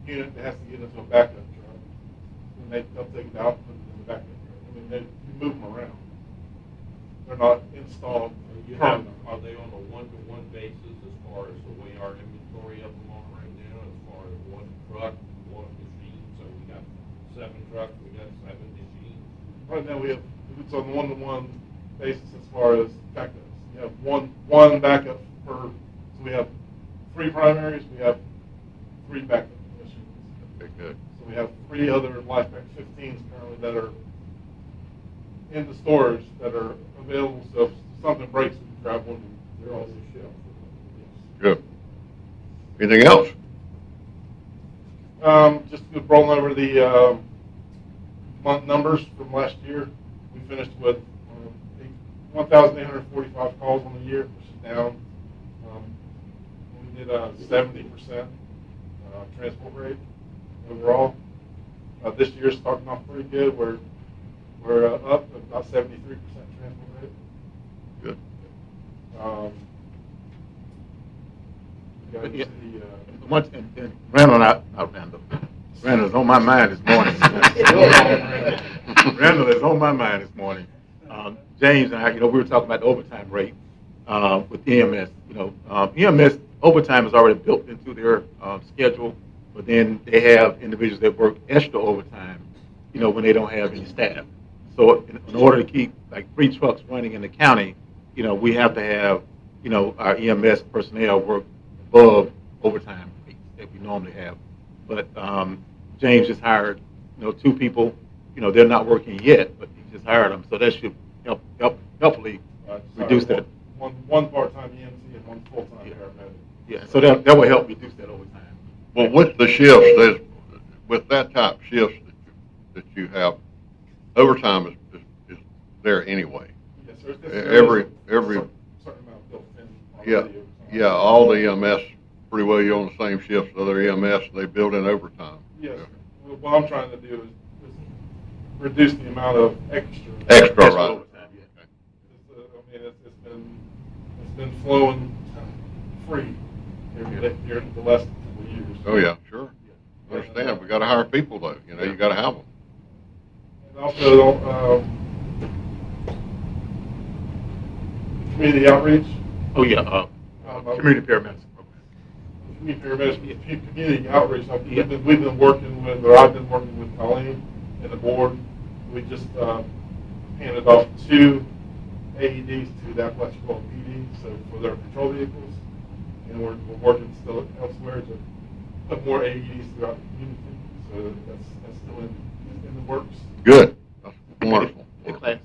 unit that has to get into a backup truck, then they'll take it out and put it in the backup truck. I mean, you move them around. They're not installed You have, permanently. are they on a one-to-one basis as far as the way our inventory of them are right now, as far as one truck, one machine? So we got 7 trucks, we got 7 machines. Right now, it's on a one-to-one basis as far as backups. You have one backup per, so we have 3 primaries, we have 3 backup machines. Okay, good. So we have 3 other LifePack 15s currently that are in the storage that are available, so if something breaks, we can grab one. They're on the shelf. Good. Anything else? Just rolling over the month numbers from last year, we finished with 1,845 calls on the year, which is down. We did a 70% transport rate overall. This year's starting off pretty good. We're up about 73% transport rate. Good. We got Yeah. the, Randall, not Randall. Randall's on my mind this morning. Randall is on my mind this morning. James and I, we were talking about the overtime rate with EMS. EMS overtime is already built into their schedule, but then they have individuals that work extra overtime, when they don't have any staff. So in order to keep like 3 trucks running in the county, we have to have, our EMS personnel work above overtime rates that we normally have. But James just hired, 2 people. They're not working yet, but he just hired them, so that should helpfully reduce that. One part-time EMT and 1 full-time Yeah. paramedic. Yeah, so that will help reduce that overtime. Well, with the shifts, with that type of shifts that you have, overtime is there anyway. Yes, sir. Every- Certain amount built in. Yeah, already overtime. yeah, all the EMS, pretty well you're on the same shifts as other EMS, they build in overtime. Yes. Well, what I'm trying to do is reduce the amount of extra. Extra, right. overtime, yeah. It's been flowing free here in the last couple of years. Oh, yeah, sure. Understand, we gotta hire people though, you gotta have them. And also, community outreach. Oh, yeah, community paramedics program. Community paramedics, community outreach. We've been working with, or I've been working with Colleen and the board. We just handed off 2 AEDs to the Appalachian PD, so for their patrol vehicles, and we're working still elsewhere to put more AEDs throughout the community. So that's still in the works. Good, that's wonderful. The class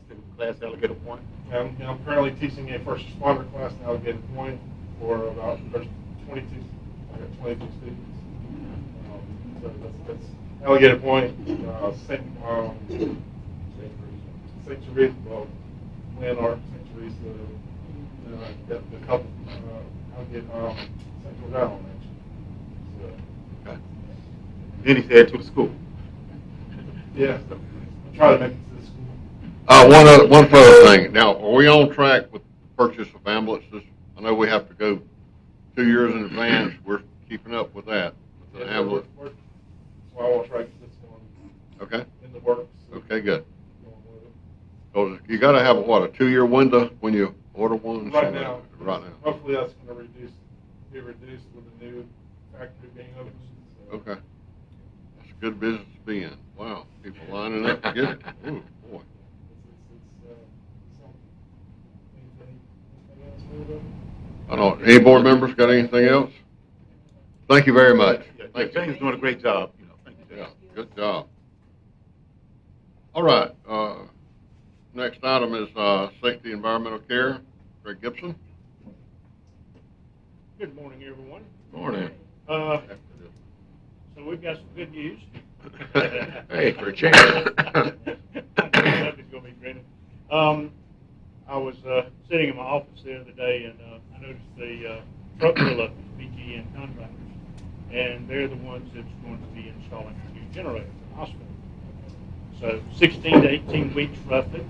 allocated point. And I'm currently teaching a first responder class in Allegheny Point for about there's 22. I got 22 students. So that's Allegheny Point, St. Teresa, Lanark, St. Teresa, the couple, I'll get Central Valley actually. Okay. Then he said to the school. So, yeah, I try to make it to the school. One further thing, now, are we on track with the purchase of ambulances? I know we have to go 2 years in advance, we're keeping up with that, with the ambulance. That's why I want to try to get this one Okay, in the works. okay, good. Going with it. Because you gotta have, what, a 2-year window when you order one? Right now. Right now. Hopefully that's going to be reduced with the new factory being open. So. Okay. That's a good business to be in. Wow, people lining up to get it. Ooh, boy. Anything else, Mayor? I don't, any board members got anything else? Thank you very much. Yeah, Thank you. James is doing a great job. Thank you, Yeah, James. good job. All right, next item is, safety environmental care. Greg Gibson. Good morning, everyone. Morning. So we've got some good news. Hey, for a change. Nothing's gonna be granted. I was sitting in my office the other day, and I noticed the truck full of PG&E contractors and they're the ones that's going to be installing the new generator for the hospital. So 16 to 18 weeks roughly.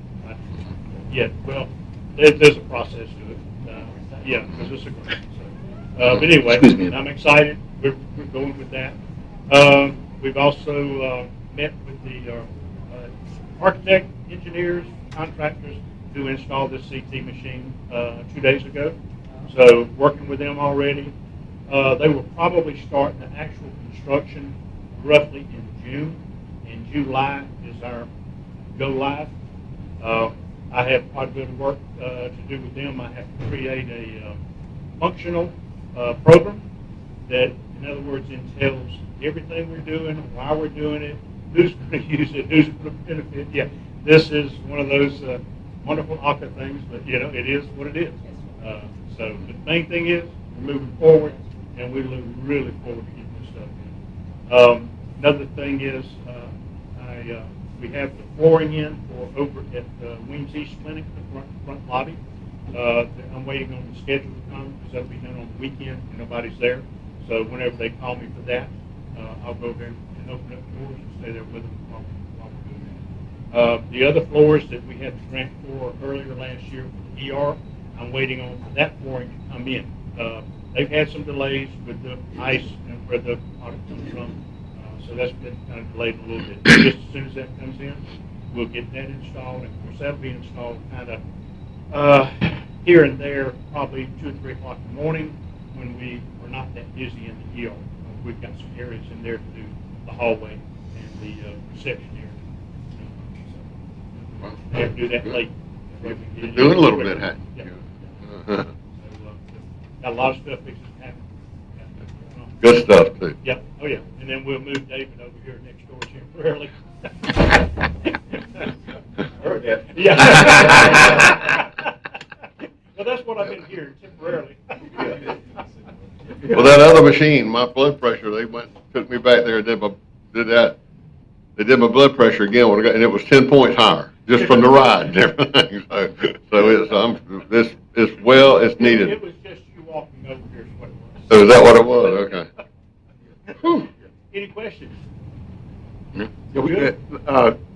Yeah, well, there's a process to it. Yeah, because it's a grant. So, but anyway, Excuse me. I'm excited. We're going with that. We've also met with the architect, engineers, contractors who installed this CT machine 2 days ago. So working with them already. They will probably start the actual construction roughly in June. In July is our go live. I have quite a bit of work to do with them. I have to create a functional program that, in other words, entails everything we're doing, why we're doing it, who's going to use it, who's going to benefit. Yeah, this is one of those wonderful ACA things, but it is what it is. So the main thing is we're moving forward, and we look really forward to getting this stuff in. Another thing is we have the flooring in for over at Weems East Clinic, the front lobby. I'm waiting on the schedule to come because that'll be done on the weekend and nobody's there. So whenever they call me for that, I'll go there and open up the doors and stay there with them while we're doing that. The other floors that we had the grant for earlier last year for the ER, I'm waiting on for that flooring to come in. They've had some delays with the ice and where the product comes from. So that's been kind of delayed a little bit. Just as soon as that comes in, we'll get that installed. And of course, that'll be installed kind of here and there, probably 2 or 3 o'clock in the morning when we are not that busy in the ER. We've got some areas in there to do the hallway and the reception area. So they have to do that late. Doing a little bit, huh? Yeah. Uh-huh. So, got a lot of stuff fixing to happen. Good stuff, too. Yep. Oh, yeah. And then we'll move David over here next door temporarily. Heard that. Yeah. Well, that's what I've been hearing, temporarily. Well, that other machine, my blood pressure, they took me back there and did that. They did my blood pressure again, and it was 10 points higher, just from the ride and everything. So it's needed. It was just you walking over here is what it was. So is that what it was? Okay. Whew. Any questions? Yeah,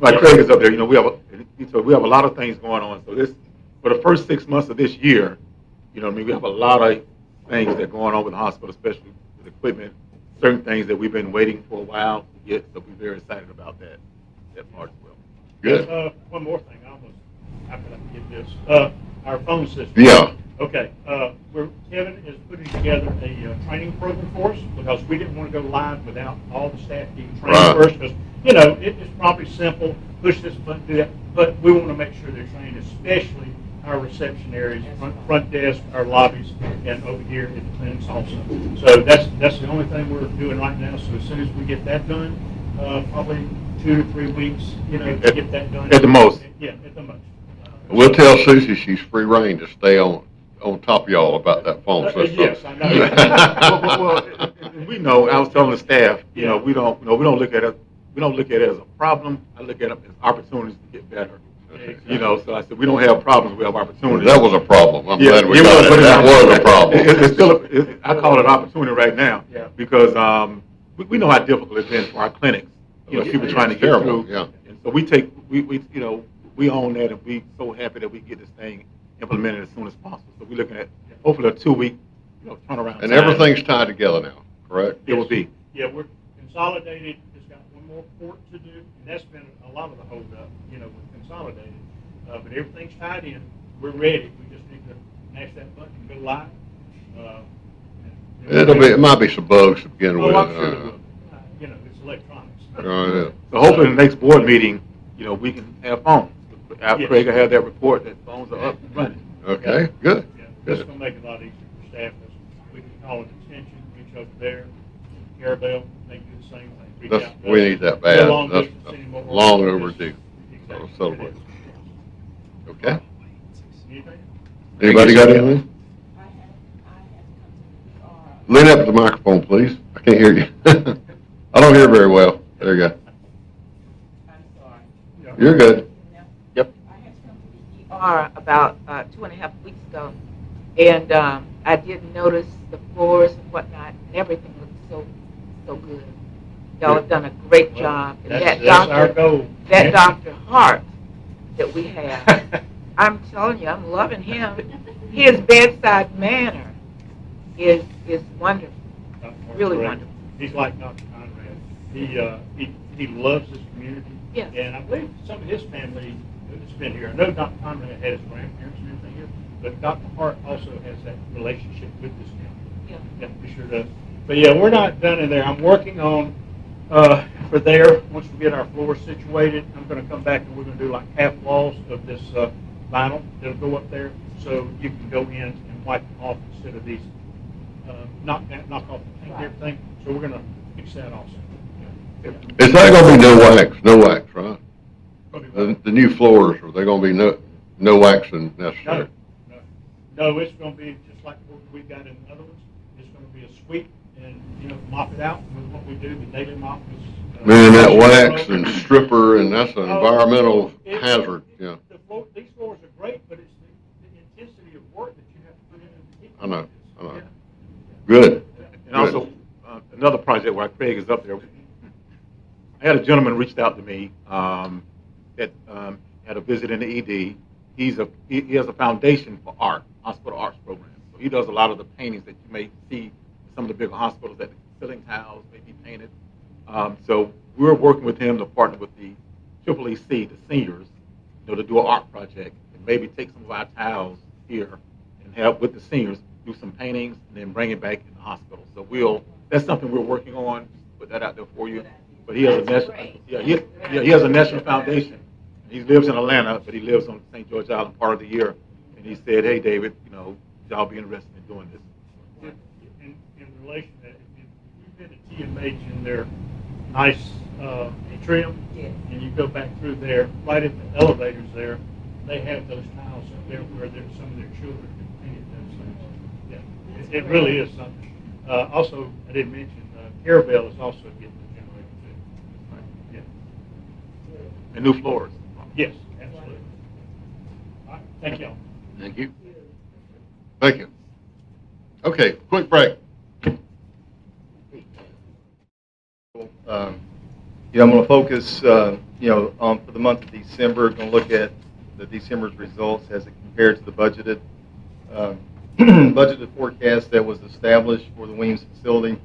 like Craig is up there, we have a lot of things going on. So for the first 6 months of this year, we have a lot of things that are going on with the hospital, especially with equipment, certain things that we've been waiting for a while to get, so we're very excited about that part as well. Good. One more thing, how could I get this? Our phone system. Yeah. Okay, Kevin is putting together a training program for us because we didn't want to go live without all the staff being trained Right. first because, it's probably simple, push this button, do that, but we want to make sure they're trained, especially our reception areas, front desk, our lobbies, and over here at the clinics also. So that's the only thing we're doing right now, so as soon as we get that done, probably 2 to 3 weeks, to get that done. At the most. Yeah, at the most. We'll tell Susie she's free reign to stay on top of y'all about that phone system. Yes, I know. well, we know. I was telling the staff, we don't look at it as a problem. I look at it as opportunities to get better. So I said we don't have problems. We have opportunities. That was a problem. I'm glad we it got was, it. That was a problem. It's still. I call it an opportunity right now. Yeah. Because we know how difficult it's been for our clinics. People trying to get Terrible, through. yeah. And so we own that, and we so happy that we get this thing implemented as soon as possible. So we're looking at hopefully a 2-week turnaround. And time. everything's tied together now, correct? It will be. Yeah, we're consolidated, it's got one more port to do, and that's been a lot of the holdup, with consolidated. But everything's tied in, we're ready, we just need to mash that button and go live. It might be some bugs to begin with. I'm sure it will. It's electronics. Yeah. So hopefully the next board meeting, we can have phones. Yes. Craig will have that report that phones are up and running. Okay, good. Yeah, this is Good. gonna make it a lot easier for staff, because we can call it attention, reach over there, Carabelle, they can do the same thing. Reach That's, out. we need that No bad. long That's distance anymore. long overdue. Exactly. So celebrate. Okay. Anything? Anybody got anything? I had come to Lean up to the microphone, please. I can't hear you. I don't hear very well. There you go. I'm sorry. You're good. Yep. I had come to the ER about 2.5 weeks ago, and I didn't notice the floors and whatnot, and everything looked so so good. Y'all have done a great job. And That's our goal. That Dr. Hart that we have, I'm telling you, I'm loving him. His bedside manner is wonderful, really Correct. wonderful. He's like Dr. Conrad. He loves his community. Yes. And I believe some of his family has been here. I know Dr. Conrad had his grandparents and everything here, but Dr. Hart also has that relationship with this county. Yeah. He sure does. But yeah, we're not done in there. I'm working on, for there, once we get our floors situated, I'm going to come back and we're going to do like half walls of this vinyl that'll go up there so you can go in and wipe them off instead of these knock off the paint and everything. So we're going to fix that also. Is that gonna be no wax, right? The new floors, are they gonna be no waxing necessary? No, it's going to be just like what we've got in the other ones. It's going to be a sweep and, mop it out with what we do, the daily mop is. Man, that wax and stripper, and that's an environmental hazard, yeah. These floors are great, but it's the intensity of work that you have to put in to keep I know, them. I know. Good. And also, another project where Craig is up there, I had a gentleman reached out to me that had a visit in the ED. He has a foundation for art, hospital arts program. So he does a lot of the paintings that you may see in some of the bigger hospitals, that the ceiling tiles may be painted. So we're working with him to partner with the EEC, the seniors, to do an art project and maybe take some of our tiles here and help with the seniors do some paintings and then bring it back in the hospital. So that's something we're working on. Put that out there for you. But he has a national, he has a national foundation. He lives in Atlanta, but he lives on St. George Island part of the year. And he said, "Hey, David, y'all be interested in doing this." In relation to that, if you've been to TMH in their nice atrium, Yes. and you go back through there, right at the elevators there, they have those tiles up there where some of their children have painted those things. Yeah, it really is something. Also, I didn't mention, Caravel is also getting the generator too. Yeah. And new floors. Yes, absolutely. All right, thank y'all. Thank you. Thank you. Okay, quick break. I'm going to focus, for the month of December, going to look at the December's results as it compared to the budgeted forecast that was established for the Weems facility.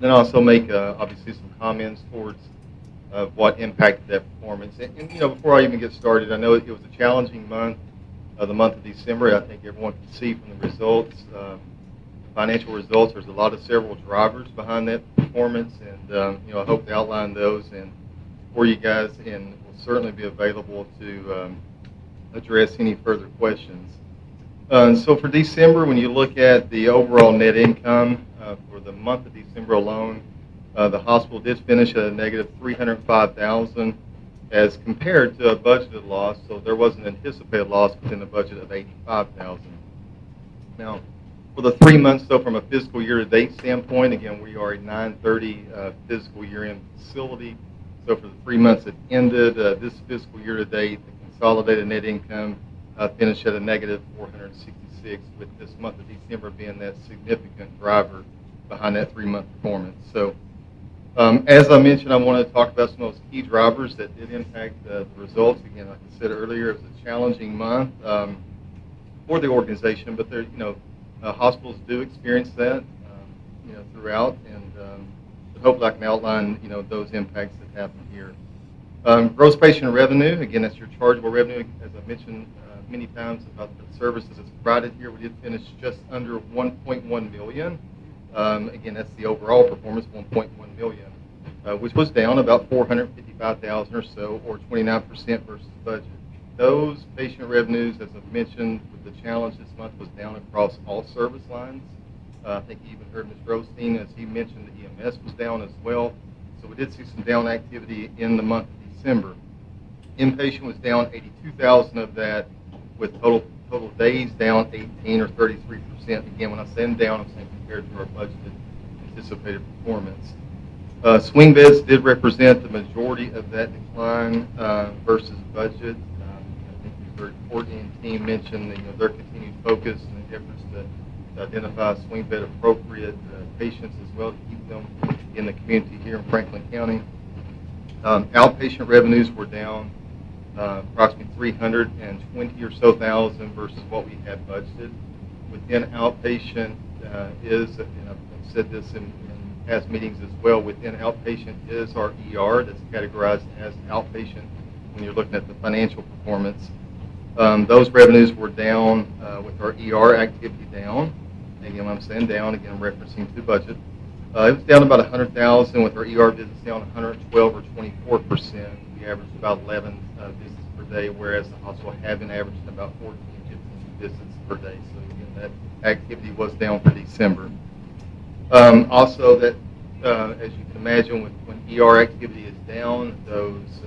Then also make, obviously, some comments towards what impacted that performance. And before I even get started, I know it was a challenging month, the month of December. I think everyone can see from the results, financial results, there's a lot of several drivers behind that performance, and I hope to outline those and for you guys, and will certainly be available to address any further questions. So for December, when you look at the overall net income for the month of December alone, the hospital did finish at a negative $305,000 as compared to a budgeted loss, so there was an anticipated loss within the budget of $85,000. Now, for the 3 months, though, from a fiscal year-to-date standpoint, again, we are a 9/30 fiscal year-end facility. So for the 3 months that ended this fiscal year-to-date, the consolidated net income finished at a negative $466, with this month of December being that significant driver behind that 3-month performance. So as I mentioned, I want to talk about some of those key drivers that did impact the results. Again, like I said earlier, it was a challenging month for the organization, but there, hospitals do experience that, throughout, and hopefully I can outline, those impacts that happen here. Gross patient revenue, again, that's your chargeable revenue. As I mentioned many times about the services that's provided here, we did finish just under $1.1 million. Again, that's the overall performance, $1.1 million, which was down about $455,000 or so, or 29% versus budget. Those patient revenues, as I've mentioned, with the challenge this month, was down across all service lines. I think you even heard Ms. Rothstein, as he mentioned, the EMS was down as well. So we did see some down activity in the month of December. Inpatient was down 82,000 of that, with total days down 18 or 33%. Again, when I say down, I'm saying compared to our budgeted anticipated performance. Swing beds did represent the majority of that decline versus budget. I think you heard Courtney and team mention their continued focus and efforts to identify swing bed appropriate patients as well, to keep them in the community here in Franklin County. Outpatient revenues were down approximately 320 or so thousand versus what we had budgeted. Within outpatient is, and I've said this in past meetings as well, within outpatient is our ER that's categorized as outpatient when you're looking at the financial performance. Those revenues were down with our ER activity down. Again, I'm saying down, again, referencing to budget. It was down about 100,000 with our ER visits down 112 or 24%. We averaged about 11 visits per day, whereas the hospital had been averaging about 14, 15 visits per day. So again, that activity was down for December. Also, that as you can imagine, when ER activity is down, those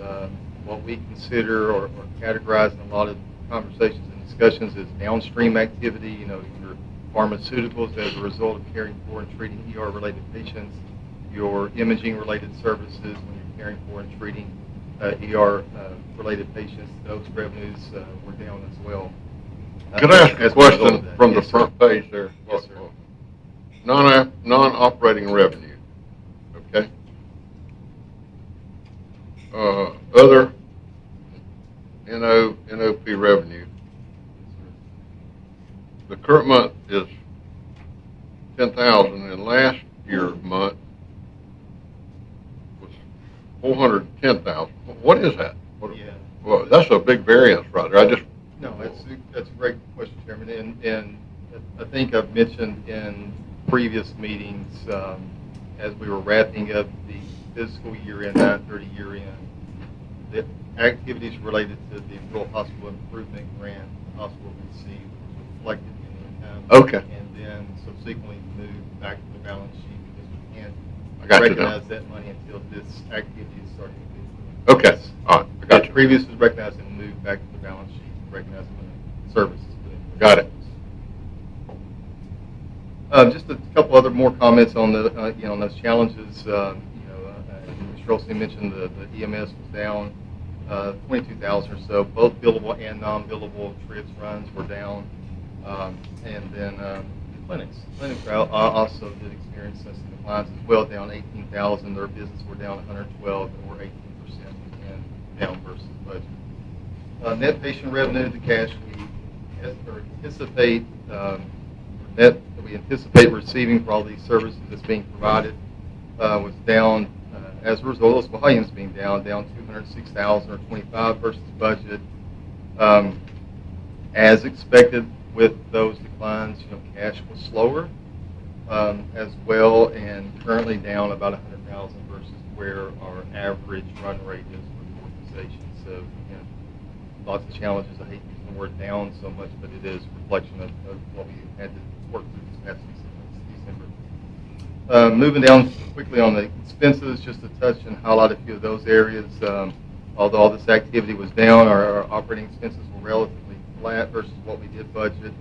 what we consider or categorize in a lot of conversations and discussions is downstream activity. You know, your pharmaceuticals as a result of caring for and treating ER-related patients, your imaging-related services when you're caring for and treating ER-related patients. Those revenues were down as well. Could I ask a as a result of question that. from the Yes, sir. front page there? Yes, sir. Non-operating revenue, okay? Other NOP revenue. The current month is 10,000, and last year's month was 410,000. What is that? Yeah. Well, that's a big variance right there. No, that's a great question, Chairman. And I think I've mentioned in previous meetings, as we were wrapping up the fiscal year end, 9/30 year end, the activities related to the Rural Hospital Improvement Grant the hospital received was reflected in income. Okay. And then subsequently moved back to the balance sheet because we can't I got you now. recognize that money until this activity is starting to be. Okay, all right, I got you. Previous was recognized and moved back to the balance sheet, recognized when the services. Got it. Just a couple other more comments on the on those challenges. Mr. Olson mentioned the EMS was down 22,000 or so. Both billable and non-billable trips runs were down, and then clinics also did experience some declines as well, down 18,000. Their visits were down 112 or 18%, and down versus budget. Net patient revenue, the cash we anticipate receiving for all these services that's being provided was down as a result of those volumes being down 206,000 or 25 versus budget. As expected with those declines, cash was slower as well, and currently down about 100,000 versus where our average run rate is for the organization. So, lots of challenges. I hate using the word down so much, but it is a reflection of what we had to work through this past December. Moving down quickly on the expenses, just to touch and highlight a few of those areas. Although all this activity was down, our operating expenses were relatively flat versus what we did budget.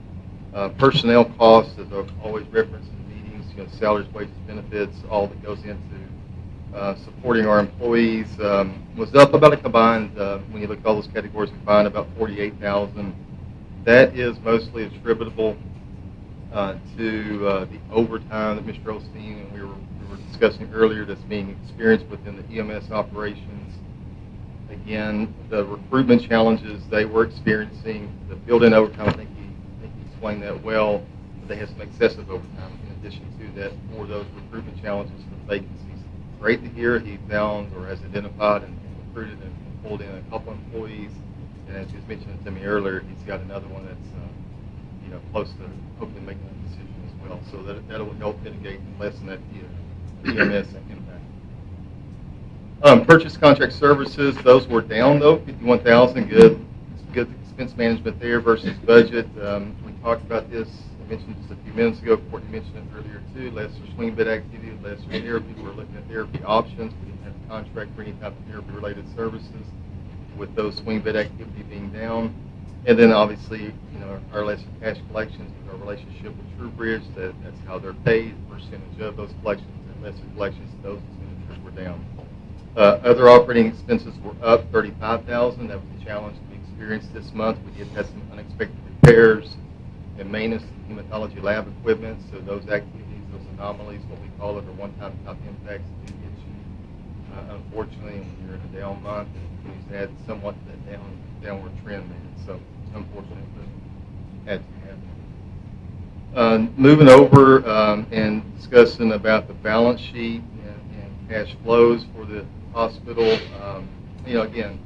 Personnel costs, as I've always referenced in meetings, salaries, wages, benefits, all that goes into supporting our employees was up about a combined, when you look at all those categories combined, about 48,000. That is mostly attributable to the overtime that Mr. Osteen and we were discussing earlier that's being experienced within the EMS operations. Again, the recruitment challenges they were experiencing, the built-in overtime, I think he explained that well, but they had some excessive overtime in addition to that for those recruitment challenges for vacancies. Great to hear he found or has identified and recruited and pulled in a couple employees, and as he was mentioning to me earlier, he's got another one that's close to hopefully making a decision as well. So that will help mitigate and lessen that EMS impact. Purchase contract services, those were down though, 51,000. Good expense management there versus budget. We talked about this. I mentioned just a few minutes ago. Courtney mentioned it earlier too. Lesser swing bed activity, lesser therapy. We're looking at therapy options. We didn't have a contract for any type of therapy-related services with those swing bed activity being down. And then obviously, our lesser cash collections with our relationship with TrueBridge, that's how they're paid, percentage of those collections, and lesser collections, those expenditures were down. Other operating expenses were up 35,000. That was a challenge we experienced this month. We did have some unexpected repairs and maintenance of hematology lab equipment, so those activities those anomalies, what we call it, or one-time type impacts do get you. Unfortunately, when you're in a down month, we've had somewhat that downward trend there. So unfortunately, but had to happen. Moving over and discussing about the balance sheet and cash flows for the hospital. Again,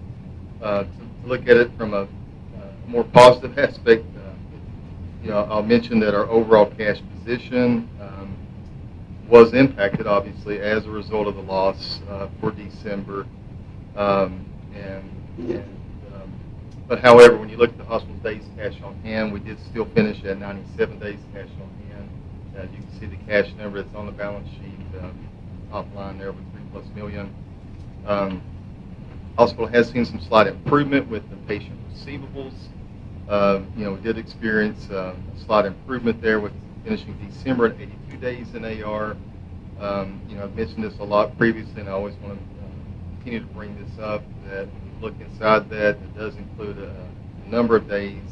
to look at it from a more positive aspect, I'll mention that our overall cash position was impacted, obviously, as a result of the loss for December. But however, when you look at the hospital's days cash on hand, we did still finish at 97 days cash on hand. As you can see, the cash number that's on the balance sheet, top line there with $3+ million. Hospital has seen some slight improvement with the patient receivables. We did experience a slight improvement there with finishing December at 82 days in AR. I've mentioned this a lot previously, and I always want to continue to bring this up, that when you look inside that, it does include a number of days,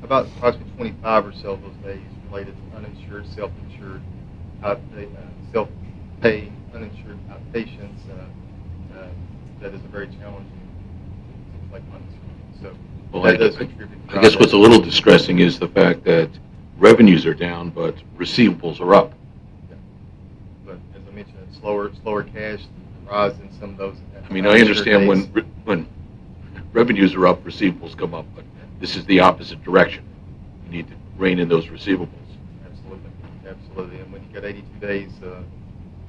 about approximately 25 or so of those days related to uninsured, self-insured, self-pay, uninsured outpatients. That is a very challenging, like money. So Well, that does contribute. I guess what's a little distressing is the fact that revenues are down, but receivables are up. Yeah. But as I mentioned, it's slower cash rise in some of those. I mean, I understand when revenues are up, receivables come up, but this is the opposite direction. You need to rein in those receivables. Absolutely. And when you get 82 days,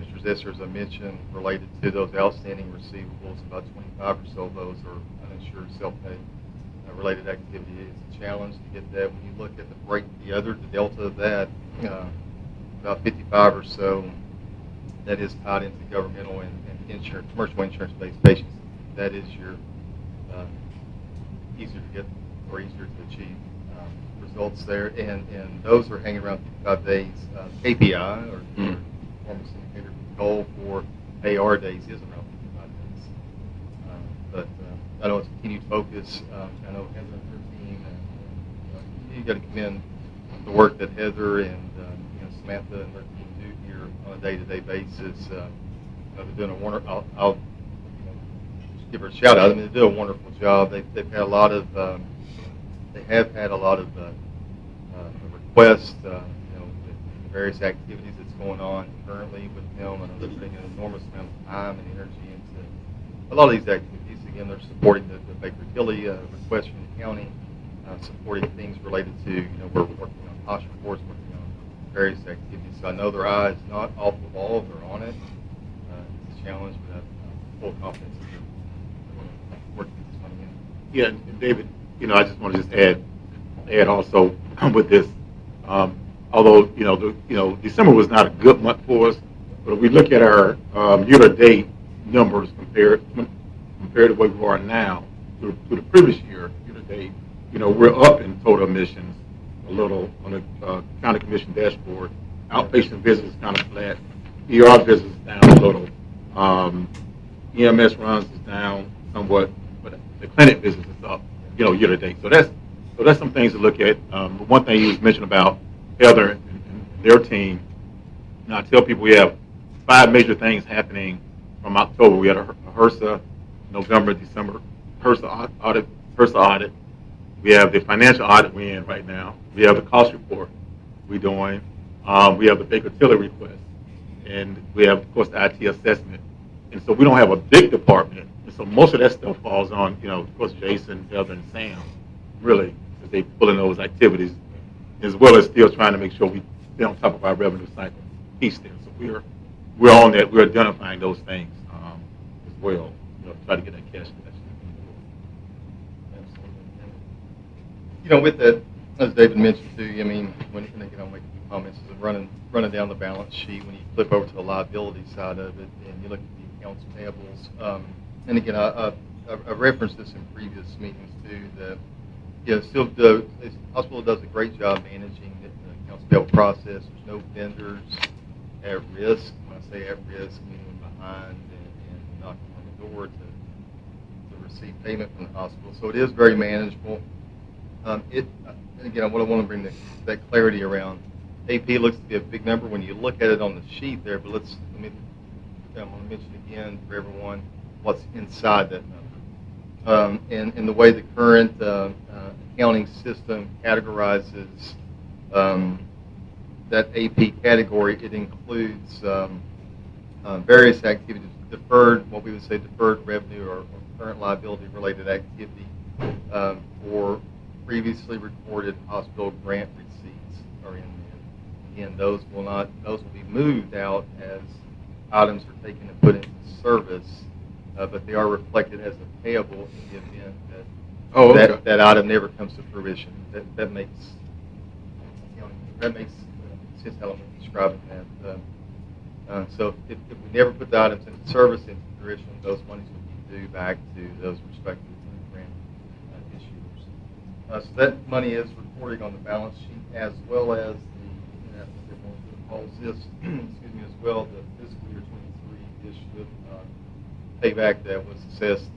Mr. Zesser, as I mentioned, related to those outstanding receivables, about 25 or so of those are uninsured self-pay related activity. It's a challenge to get that. When you look at the delta of that, about 55 or so, that is tied into governmental and insurance, commercial insurance-based patients. That is your easier to get or easier to achieve results there, and those are hanging around 55 days. KPI or performance indicator goal for AR days is around 55 days. But I know it's a continued focus. I know Heather and her team, you got to commend the work that Heather and Samantha and their team do here on a day-to-day basis. They're doing a wonderful. I'll just give her a shout out. I mean, they do a wonderful job. They've had a lot of. They have had a lot of requests. The various activities that's going on currently with them, and they're putting an enormous amount of time and energy into a lot of these activities. Again, they're supporting the Baker Tilly request from the county, supporting things related to, we're working on HOSH reports, working on various activities. So I know their eye is not off the ball, they're on it. It's a challenge, but I have full confidence that they're going to work this money in. Yeah, and David, I just want to just add also with this, although, December was not a good month for us, but if we look at our year-to-date numbers compared to where we are now to the previous year-to-date, we're up in total admissions a little on the county commission dashboard. Outpatient visits kind of flat. ER visits down a little. EMS runs is down somewhat, but the clinic visits is up, year-to-date. So that's some things to look at. One thing you mentioned about Heather and their team, I tell people we have 5 major things happening from October. We had a HRSA, November, December, HRSA audit. We have the financial audit we're in right now. We have the cost report we're doing. We have the Baker Tilly request. And we have, of course, the IT assessment. And so we don't have a big department. And so most of that stuff falls on, of course, Jason, Heather, and Sam, really, as they pull in those activities, as well as still trying to make sure we stay on top of our revenue cycle piece there. So we're on that. We're identifying those things as well, try to get that cash collection. Absolutely. With that, as David mentioned too, when I'll make a few comments, is running down the balance sheet, when you flip over to the liability side of it, and you look at the accounts payables, and again, I've referenced this in previous meetings too, that the hospital does a great job managing the accounts payable process. There's no vendors at risk. When I say at risk, meaning behind and knocking on the door to receive payment from the hospital. So it is very manageable. And again, what I want to bring that clarity around, AP looks to be a big number when you look at it on the sheet there, but I'm going to mention again for everyone what's inside that number. And the way the current accounting system categorizes that AP category, it includes various activities, what we would say deferred revenue or current liability related activity for previously recorded hospital grant receipts are in there. Again, those will be moved out as items are taken and put into service, but they are reflected as a payable in the event that that item never comes to fruition. That makes sense how I'm describing that. So if we never put the items into service, into fruition, those monies would be due back to those respective grant issuers. So that money is reporting on the balance sheet as well as the fiscal year 23 issue payback that was assessed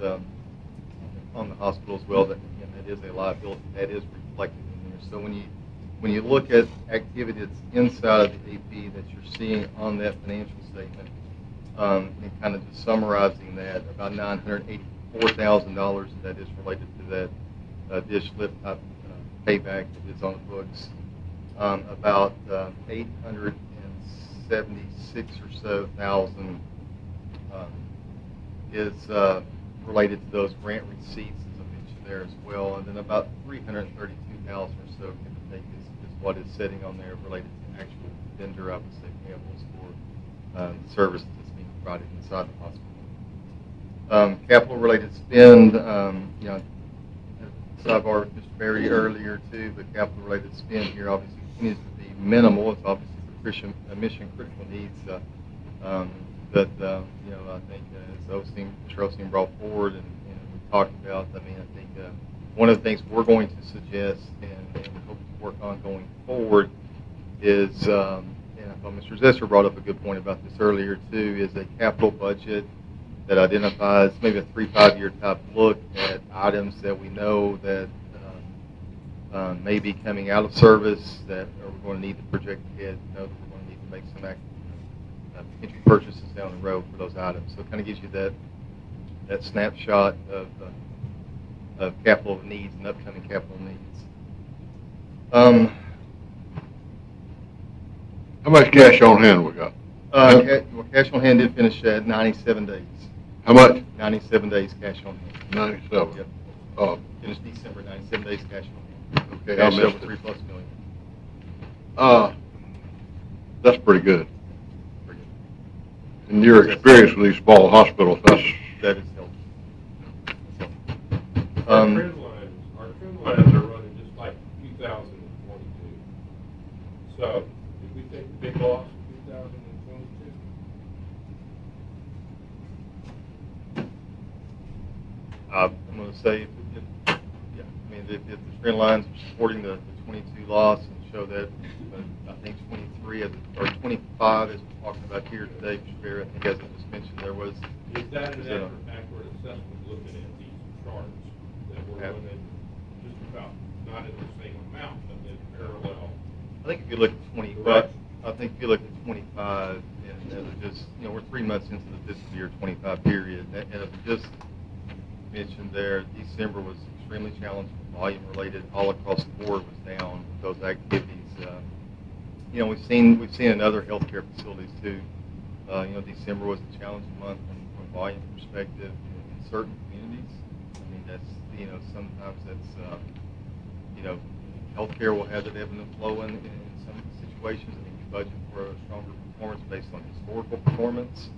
on the hospital as well. That again, that is a liability that is reflected in there. So when you look at activity that's inside of the AP that you're seeing on that financial statement, and kind of just summarizing that, about $984,000 of that is related to that dish lift type payback that is on the books. About 876 or so thousand is related to those grant receipts, as I mentioned there as well, and then about 332,000 or so, give or take, is what is sitting on there related to actual vendor, I would say, payables for the service that's being provided inside the hospital. Capital-related spend, sidebar with Mr. Berry earlier too, but capital-related spend here obviously continues to be minimal. It's obviously for mission-critical needs, but I think as Mr. Osteen brought forward and we talked about, I think one of the things we're going to suggest and hope to work on going forward is, and I thought Mr. Zesser brought up a good point about this earlier too, is a capital budget that identifies maybe a 3-5 year type look at items that we know that may be coming out of service that we're going to need to project ahead, know that we're going to need to make some potential purchases down the road for those items. So it kind of gives you that snapshot of capital needs and upcoming capital needs. How much cash on hand we got? Cash on hand did finish at 97 days. How much? 97 days cash on hand. 97. Yep. Finished December, 97 days cash on hand. Okay, I Cash missed over it. $3+ million. That's pretty good. In your experience with these small hospitals, That is helpful. Our trend lines are running just like 2022. So, did we take a big loss in 2022? I'm going to say, if the trend lines are supporting the 22 loss and show that, I think 23 or 25 as we're talking about here today, Mr. Bear, I think as I just mentioned, there was. Is that an accurate assessment looking at these charts that we're running just about, not in the same amount, but in parallel? I think if you look at 25, I think if you look at 25, and just, we're 3 months into the fiscal year 25 period, and if we just mentioned there, December was extremely challenging, volume related, all across the board was down with those activities. We've seen in other healthcare facilities too. December was a challenging month from a volume perspective in certain communities. Sometimes that's healthcare will have that ebb and flow in some situations. You budget for a stronger performance based on historical performance.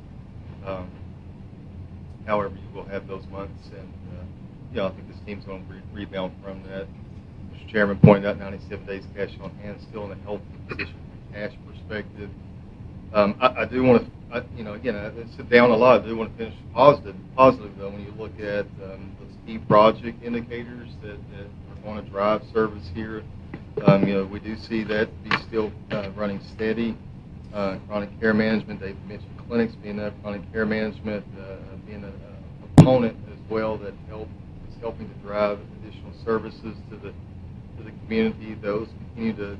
However, you will have those months, and I think this team's going to rebound from that. Mr. Chairman pointed out 97 days cash on hand, still in a healthy position from a cash perspective. I do want to, again, I sit down a lot. I do want to finish positive though. When you look at those key project indicators that are going to drive service here, we do see that be still running steady. Chronic care management, they've mentioned clinics being up, chronic care management being a component as well that is helping to drive additional services to the community. Those continue to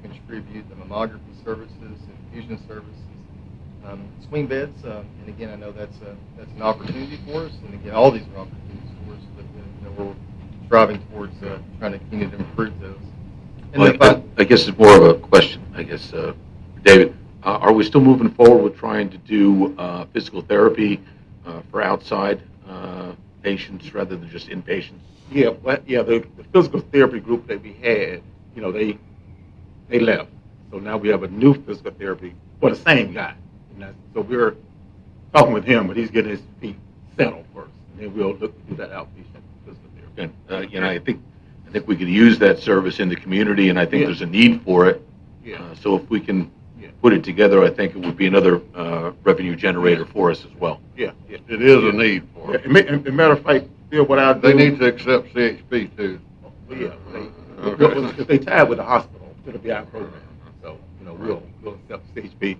contribute distribute the mammography services, infusion services, swing beds, and again, I know that's an opportunity for us, and again, all these are opportunities for us, but we're striving towards trying to continue to improve those. And Well, then I guess it's more of a question, I guess, David. Are we still moving forward with trying to do physical therapy for outside patients rather than just inpatients? Yeah, but yeah, the physical therapy group that we had, they left. So now we have a new physical therapy for the same guy. So we're talking with him, but he's getting his feet settled first, and then we'll look to do that outpatient physical therapy. And, I think we could use that service in the community, and I think there's a need for it. Yeah. So if we can put it together, I think it would be another revenue generator for us as well. Yeah. It is a need for it. And matter of fact, Bill, what I do, They need to accept CHP too. Yeah, if they tie with the hospital, it'll be our program. So, we'll accept CHP.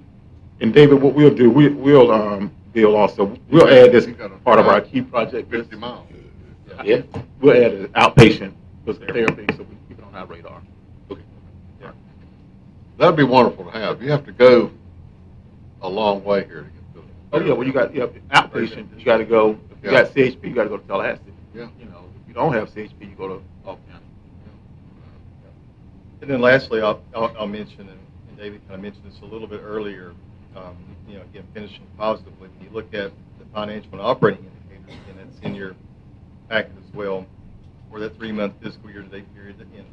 And David, what we'll do, we'll Bill also, we'll add this part of our key project list. 50 miles. Yeah. We'll add an outpatient physical therapy so we keep it on our radar. Okay. Yeah. That'd be wonderful to have. You have to go a long way here to get physical Oh, yeah, well, you got outpatient, you got to go, if you got CHP, you got to go to Tallahassee. Yeah. If you don't have CHP, you go to Gulf County. And then lastly, I'll mention, and David kind of mentioned this a little bit earlier, again, finishing positively, when you look at the financial and operating indicators, and it's in your packet as well, for that 3-month fiscal year-to-date period that ended,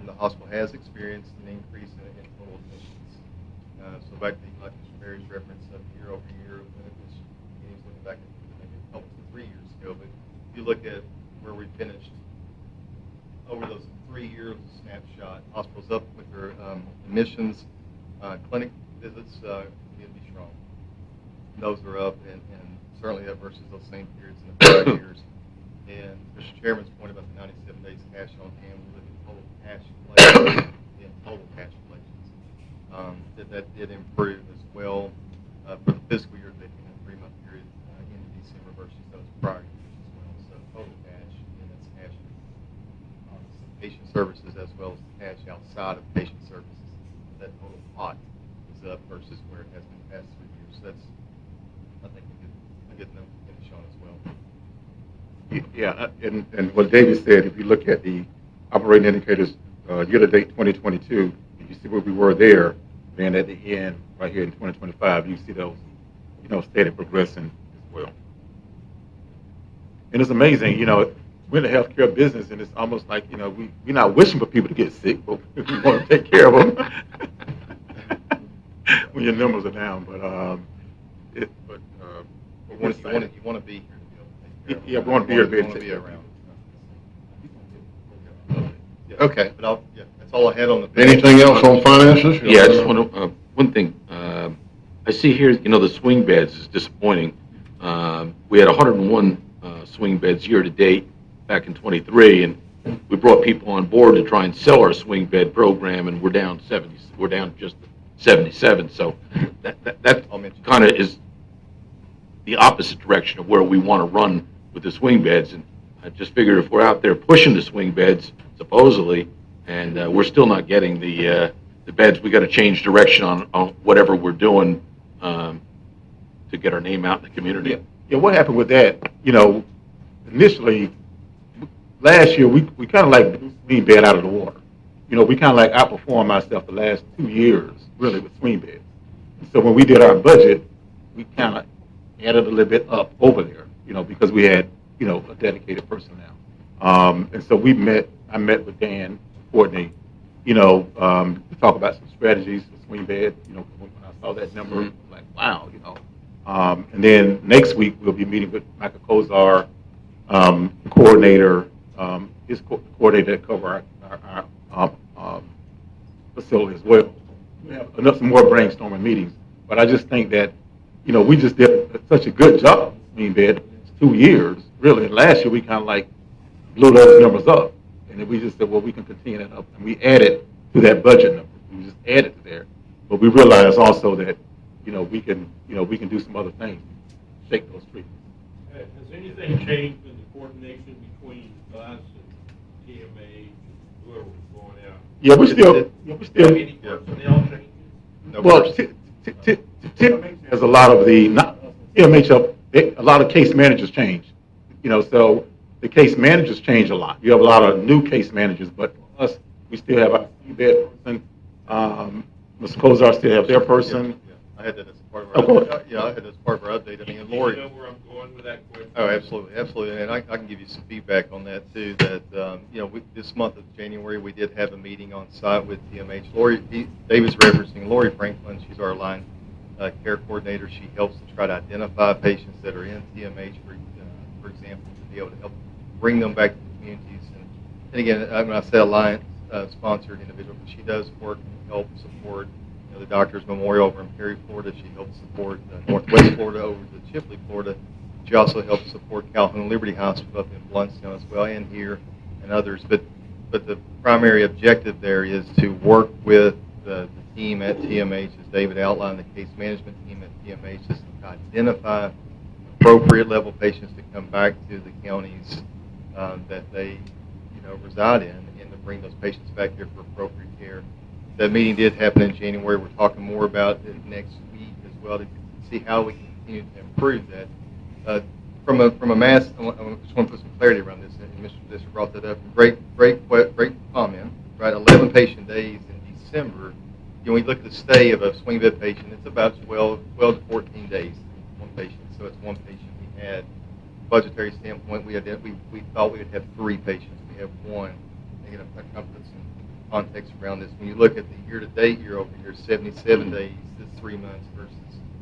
the hospital has experienced an increase in total admissions. So back to, like Mr. Perry's reference of year over year, which he's looking back at maybe a couple to 3 years ago, but if you look at where we finished over those 3 years snapshot, hospitals up with their admissions, clinic visits can be strong. Those are up, and certainly that versus those same periods in the prior years. And Mr. Chairman's point about the 97 days cash on hand, we look at total cash collections and total cash collections. That did improve as well for the fiscal year that in a 3-month period in December versus those prior years as well. So total cash, and that's cash patient services as well as cash outside of patient services. That total pot is up versus where it has been the past 3 years. So that's, I think, a good note to finish on as well. Yeah, and what David said, if you look at the operating indicators year-to-date 2022, and you see where we were there, then at the end, right here in 2025, you see those, steady progressing as well. And it's amazing, we're in the healthcare business, and it's almost like, we're not wishing for people to get sick, but we want to take care of them when your numbers are down. But You want to be here to be able to take care of them. Yeah, we want to be here to be You able want to to take be care of around. Yeah. Okay. But that's all I had on the. Anything else on finances? Yeah, I just want to, one thing, I see here, the swing beds is disappointing. We had 101 swing beds year-to-date back in '23, and we brought people on board to try and sell our swing bed program, and we're down just 77. So that I'll mention kind of is the opposite direction of where we want to run with the swing beds. And I just figured if we're out there pushing the swing beds, supposedly, and we're still not getting the beds, we got to change direction on whatever we're doing to get our name out in the community. Yeah, what happened with that, initially, last year, we kind of like swing bed out of the water. We kind of like outperformed ourselves the last 2 years, really, with swing beds. So when we did our budget, we kind of added a little bit up over there, because we had, a dedicated personnel. And so I met with Dan, Courtney, to talk about some strategies for swing bed. When I saw that number, I was like, wow, And then next week, we'll be meeting with Michael Kozar, coordinator, his coordinator that cover our facility as well. We have some more brainstorming meetings, but I just think that, we just did such a good job, swing bed, 2 years, really. And last year, we kind of like blew those numbers up. And then we just said, well, we can continue that up. And we added to that budget number. We just added to there. But we realized also that, we can do some other things, shake those trees. Has anything changed in the coordination between us and TMA, whoever was going out Yeah, we still, Any personnel changes? No well, person. TMH has a lot of the, not, TMH, a lot of case managers change. You know, so the case managers change a lot. You have a lot of new case managers, but us, we still have our bed person. Ms. Kozar still have their person. Yeah, I had that as part of Of course. yeah, I had that as part of our update. I mean, and Do you Lori. know where I'm going with that question? Oh, absolutely, absolutely, and I can give you some feedback on that too. That you know, this month of January, we did have a meeting on site with TMH. David's referencing Lori Franklin. She's our line care coordinator. She helps to try to identify patients that are in TMH, for example, to be able to help bring them back to the communities. And again, when I say alliance sponsored individual, she does work and help support. You know, the Doctors Memorial over in Perry, Florida. She helps support Northwest Florida over to Chipley, Florida. She also helps support Calhoun Liberty Hospital up in Bluntstown as well, and here and others. But the primary objective there is to work with the team at TMH, as David outlined, the case management team at TMH, is to identify appropriate level patients to come back to the counties that they reside in, and to bring those patients back here for appropriate care. That meeting did happen in January. We're talking more about it next week as well to see how we can continue to improve that. From a mass, I just want to put some clarity around this. And Mr. Fisher brought that up. Great comment. Right, 11 patient days in December. When we look at the stay of a swing bed patient, it's about 12 to 14 days. One patient, so it's one patient. We had budgetary standpoint. We thought we would have 3 patients. We have 1. Again, I kind of put some context around this. When you look at the year-to-date year over here, 77 days this 3 months versus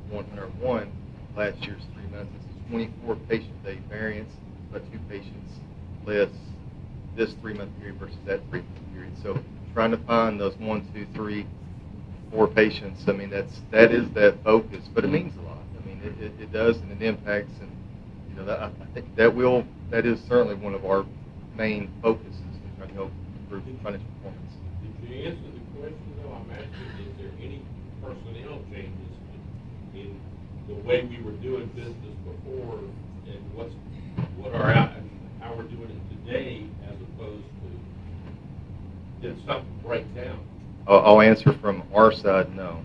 101 last year's 3 months. This is 24 patient day variance, but 2 patients less this 3-month period versus that 3-month period. So trying to find those 1, 2, 3, 4 patients. I mean, that is that focus, but it means a lot. I mean, it does, and it impacts, and I think that is certainly one of our main focuses in trying to help improve financial performance. Did you answer the question, though? I'm asking, is there any personnel changes in the way we were doing business before, and how we're doing it today, as opposed to did something break down? I'll answer from our side, no.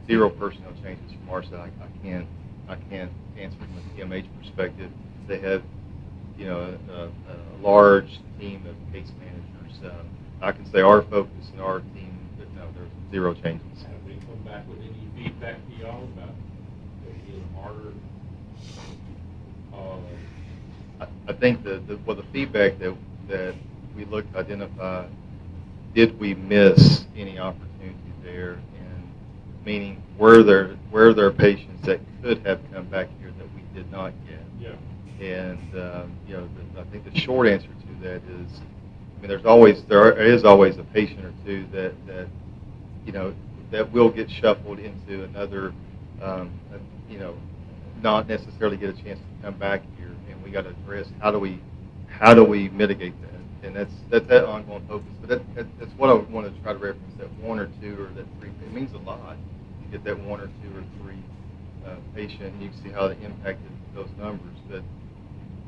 0 personnel changes from our side. I can't answer from a TMH perspective. They have, a large team of case managers. I can say our focus and our team, but no, there's 0 changes. Have they come back with any feedback to y'all about it being harder? I think the feedback that we looked to identify, did we miss any opportunity there? And meaning, were there patients that could have come back here that we did not get? Yeah. And I think the short answer to that is, there is always a patient or two that will get shuffled into another, not necessarily get a chance to come back here, and we got to address how do we mitigate that, and that's that ongoing focus. But that's what I want to try to reference, that 1 or 2 or that 3. It means a lot to get that 1 or 2 or 3 patient. You can see how it impacted those numbers, but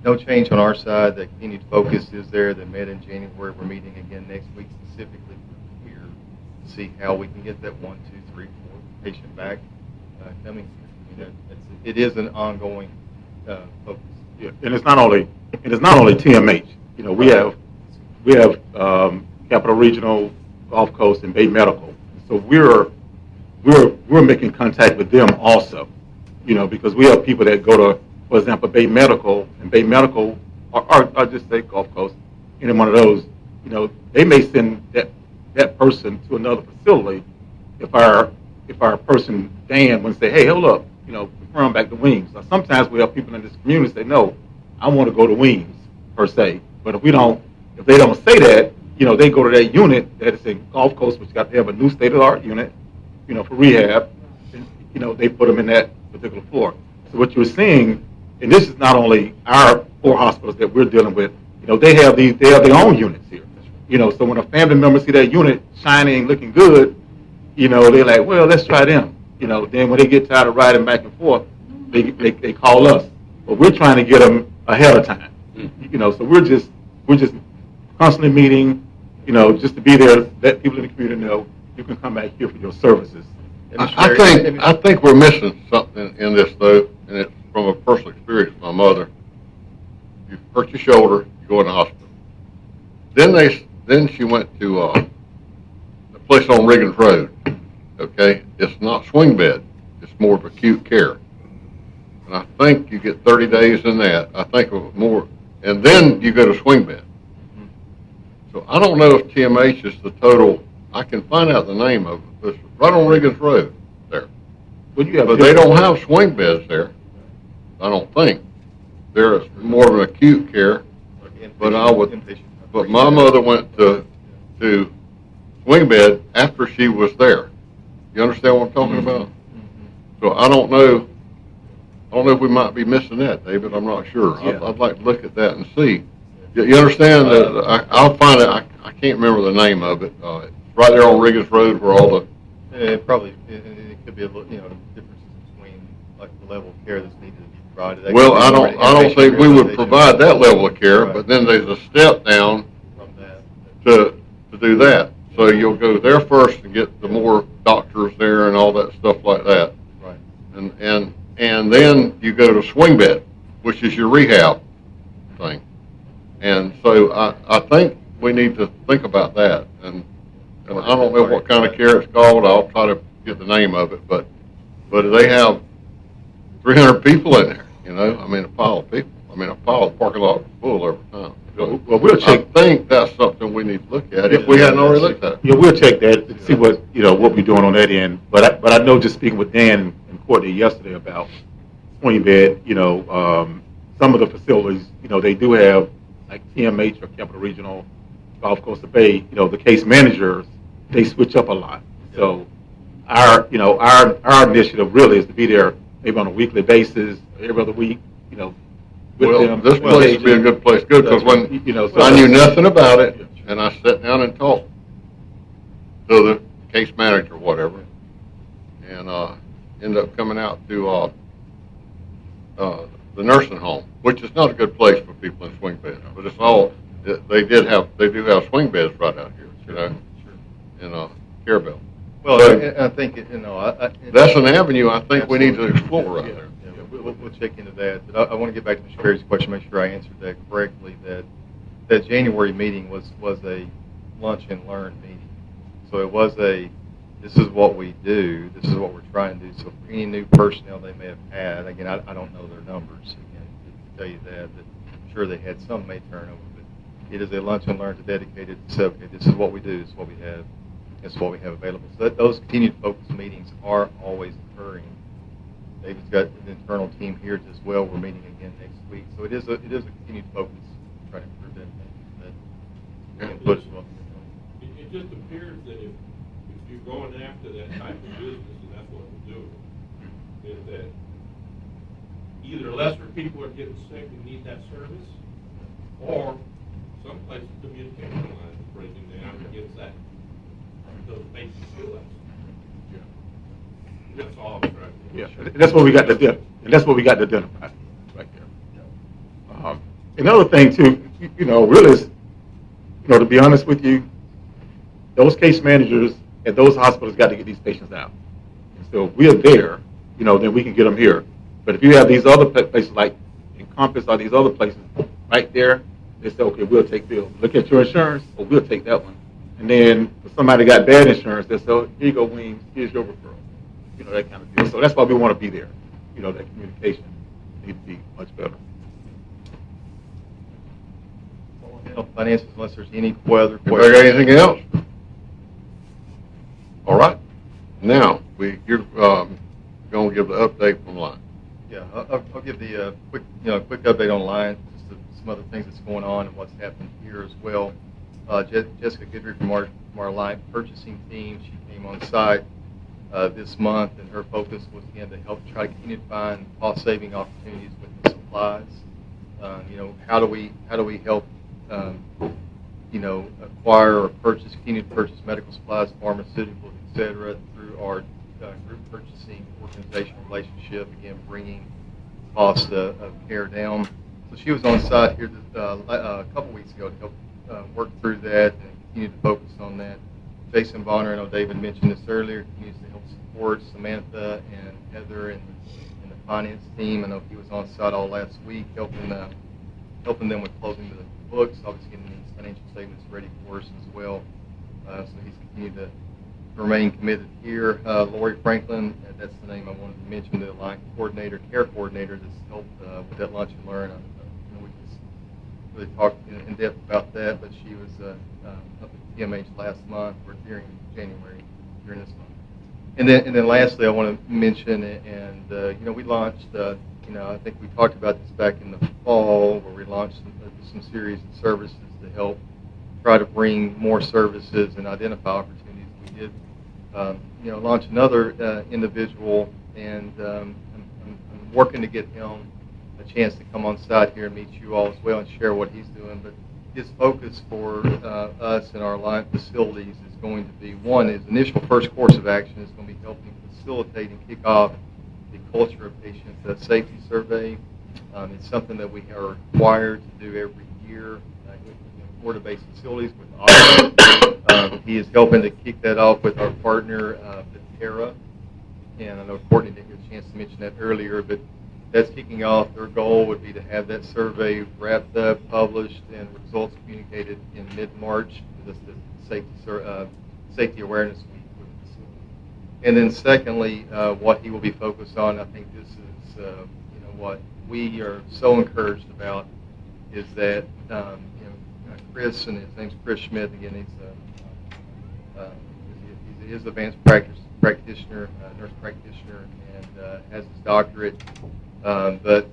no change on our side. The continued focus is there. They met in January. We're meeting again next week specifically for here to see how we can get that 1, 2, 3, 4 patient back coming here. It is an ongoing focus. Yeah, and it's not only TMH. We have Capital Regional, Gulf Coast, and Bay Medical. So we're making contact with them also. Because we have people that go to, for example, Bay Medical, and Bay Medical, or just say Gulf Coast, any one of those, they may send that person to another facility if our person, Dan, would say, hey, hold up, refer them back to Weems. Now, sometimes we have people in this community say, no, I want to go to Weems, per se. But if they don't say that, they go to that unit that is in Gulf Coast, which got to have a new state-of-the-art unit, for rehab, and, they put them in that particular floor. So what you're seeing, and this is not only our 4 hospitals that we're dealing with, they have their own units here. So when a family member see that unit shining, looking good, they're like, well, let's try them. Then when they get tired of riding back and forth, they call us. But we're trying to get them ahead of time. So we're just constantly meeting, just to be there, let people in the community know you can come back here for your services. And Mr. I Mayor, I think we're missing something in this though, and it's from a personal experience with my mother. You hurt your shoulder, you go in the hospital. Then she went to, a place on Riggins Road, okay? It's not swing bed, it's more of acute care. And I think you get 30 days in that, I think of more, and then you go to swing bed. So I don't know if TMH is the total, I can find out the name of it, it's right on Riggins Road there. But you have But they don't have swing beds there, I don't think. They're more of an acute care, but I would, but my mother went to swing bed after she was there. You understand what I'm talking about? So I don't know if we might be missing that, David, I'm not sure. I'd like to look at that and see. You understand that, I'll find it, I can't remember the name of it, it's right there on Riggins Road where all the, it could be a little, differences between, like, the level of care that's needed to be provided. That could well, be I more don't think we would inpatient provide that level of care, Right. but then there's a step down from that. to do that. So you'll go there first and get the more doctors there and all that stuff like that. Right. And then you go to swing bed, which is your rehab thing. And so I think we need to think about that. And I don't know what kind of care it's called. I'll try to get the name of it, but they have 300 people in there, I mean, a pile of people. I mean, a pile of parking lot full every time. Well, we'll check. I think that's something we need to look at, if we hadn't already looked at it. Yeah, we'll check that and see what we're doing on that end. But I know, just speaking with Dan and Courtney yesterday about swing bed, some of the facilities, they do have, like TMH or Capital Regional, Gulf Coast Bay, the case managers, they switch up a lot. So our initiative really is to be there maybe on a weekly basis, every other week, with Well, them. this place would be a good place, good, because when So I knew nothing about it, and I sat down and talked to the case manager, or whatever, and ended up coming out to the nursing home, which is not a good place for people in swing beds, but it's all, they do have swing beds right out here, in Carabel. Well, So- I think, That's an avenue I think we need to explore out there. Yeah, we'll check into that. But I want to get back to Mr. Perry's question, make sure I answered that correctly, that January meeting was a lunch and learn meeting. So it was this is what we do, this is what we're trying to do. So for any new personnel they may have had, again, I don't know their numbers, again, to tell you that, but I'm sure they had some may turn over, but it is a lunch and learn to dedicated to say, okay, this is what we do, this is what we have. That's what we have available. So those continued focus meetings are always occurring. David's got an internal team here as well. We're meeting again next week. So it is a continued focus, trying to improve that input as well. It just appears that if you're going after that type of business, and that's what we're doing, is that either lesser people are getting sick and need that service, or some places communication lines is breaking down against that. Those basic skills. That's all I'm trying to do. Yeah, and that's what we got to do, and that's what we got to identify right there. Another thing too, really is, to be honest with you, those case managers at those hospitals got to get these patients out. So if we're there, then we can get them here. But if you have these other places like Encompass or these other places right there, they say, okay, we'll take Bill. Look at your insurance, or we'll take that one. And then if somebody got bad insurance, they say, oh, here you go, Weems, here's your referral. That kind of deal. So that's why we want to be there. That communication needs to be much better. Finances, unless there's any other Anybody got questions. anything else? All right. Now, you're going to give the update from line. Yeah, I'll give the quick update online, just some other things that's going on and what's happened here as well. Jessica Goodry from our line purchasing team, she came on site this month, and her focus was again to help try to continue to find cost-saving opportunities with the supplies. How do we help acquire or continue to purchase medical supplies, pharmaceuticals, etc., through our group purchasing organizational relationship, again bringing cost of care down. So she was on site here a couple weeks ago to help work through that and continue to focus on that. Jason Bonner, I know David mentioned this earlier, continues to help support Samantha and Heather and the finance team. I know he was on site all last week helping them with closing the books, obviously getting these financial statements ready for us as well. So he's continued to remain committed here. Lori Franklin, that's the name I wanted to mention, the line coordinator, care coordinator that's helped with that lunch and learn. We just really talked in depth about that, but she was up at TMH last month, or during January, during this month. And then lastly, I want to mention, and we launched, I think we talked about this back in the fall, where we launched some series of services to help try to bring more services and identify opportunities. We did, launch another individual, and I'm working to get him a chance to come on site here and meet you all as well and share what he's doing. But his focus for us in our Alliant facilities is going to be, one, his initial first course of action is going to be helping facilitate and kick off the culture of patient safety survey. It's something that we are required to do every year in Florida-based facilities with audit. He is helping to kick that off with our partner, Viterra. And I know Courtney didn't get a chance to mention that earlier, but that's kicking off. Their goal would be to have that survey wrapped up, published, and results communicated in mid-March. This is the safety awareness week for the facility. And then secondly, what he will be focused on, I think this is what we are so encouraged about, is that Chris, and his name's Chris Schmidt. Again, he's advanced practitioner, nurse practitioner, and has his doctorate. But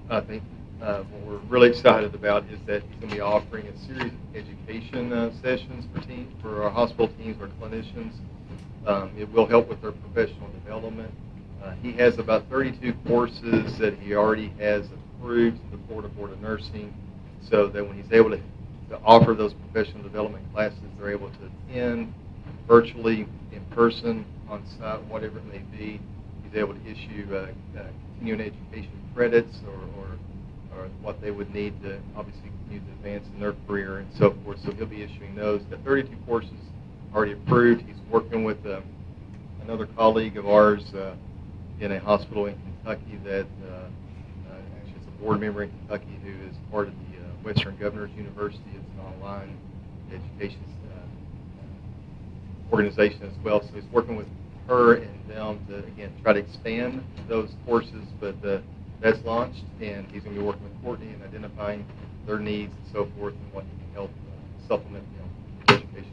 I think what we're really excited about is that he's going to be offering a series of education sessions for our hospital teams, our clinicians. It will help with their professional development. He has about 32 courses that he already has approved to the Florida Board of Nursing, so that when he's able to offer those professional development classes, they're able to attend virtually, in person, on site, whatever it may be. He's able to issue continuing education credits or what they would need to obviously continue to advance in their career and so forth. So he'll be issuing those. The 32 courses already approved. He's working with another colleague of ours in a hospital in Kentucky that actually is a board member in Kentucky who is part of the Western Governors University. It's an online education organization as well. So he's working with her and them to, again, try to expand those courses, but that's launched, and he's going to be working with Courtney and identifying their needs and so forth, and what he can help supplement their educational needs.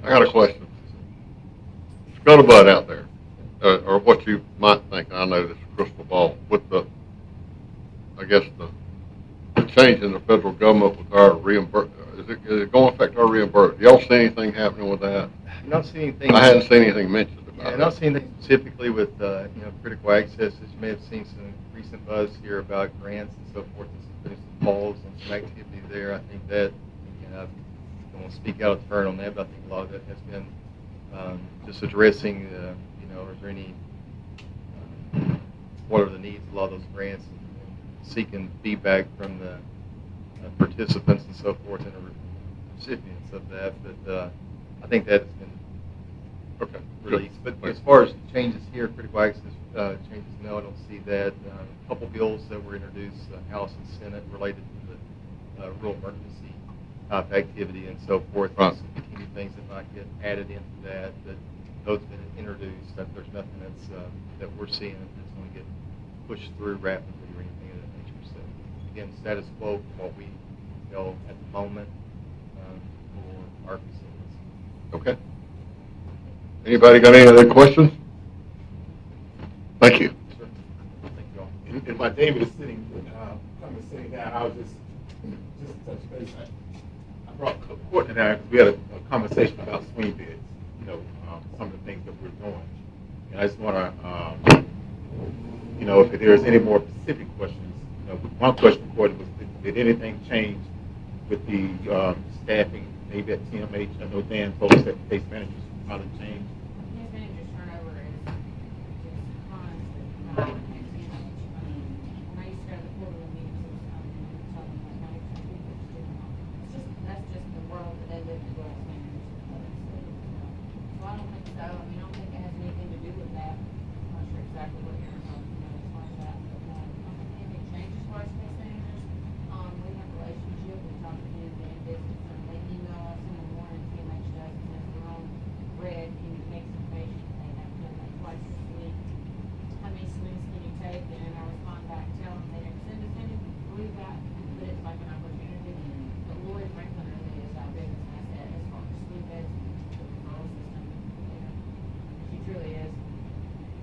I got a question. Scuttlebutt out there, or what you might think, I know this crystal ball, with the change in the federal government with our reimbursement. Is it going to affect our reimbursement? Y'all see anything happening with that? I'm not seeing anything. I hadn't seen anything mentioned about Yeah, it. I'm not seeing anything specifically with critical access. As you may have seen some recent buzz here about grants and so forth. There's some calls and some activity there. I think that, I don't want to speak out of turn on that, but I think a lot of that has been just addressing, is there any, what are the needs of a lot of those grants, and seeking feedback from the participants and so forth, and the recipients of that. But I think that has been released. But as far as changes here, critical access changes, no, I don't see that. A couple bills that were introduced, House and Senate, related to the rural emergency type activity and so forth. Right. Some continued things that might get added into that. But those have been introduced. That there's nothing that we're seeing that's going to get pushed through rapidly or anything of that nature. So again, status quo from what we know at the moment for our facilities. Okay. Anybody got any other questions? Thank you. Sure. Thank you all. And while David is sitting, coming to sit down, I was just touch base. I brought Courtney down because we had a conversation about swing beds, some of the things that we're doing. And I just want to, if there's any more specific questions, one question, Courtney, was did anything change with the staffing, maybe at TMH? I know Dan told us that case managers probably changed. Case manager turnover is just constant. When I used to go to the quarterly meetings, don't think so. I mean, I don't think it has anything to do with that. I'm not sure exactly what you're, as far as that, but, I don't think anything changes as far as case managers. We have a relationship, we talk to them, they business, and they email us in the morning, CMH does, and if we're on red, can you take some patients? They have done that twice this week. How many swings can you take? And then I respond back, tell them they never send us any, believe that, but it's like an opportunity. But Lori Franklin really is our biggest asset as far as swing beds and the referral system. You know, she truly is.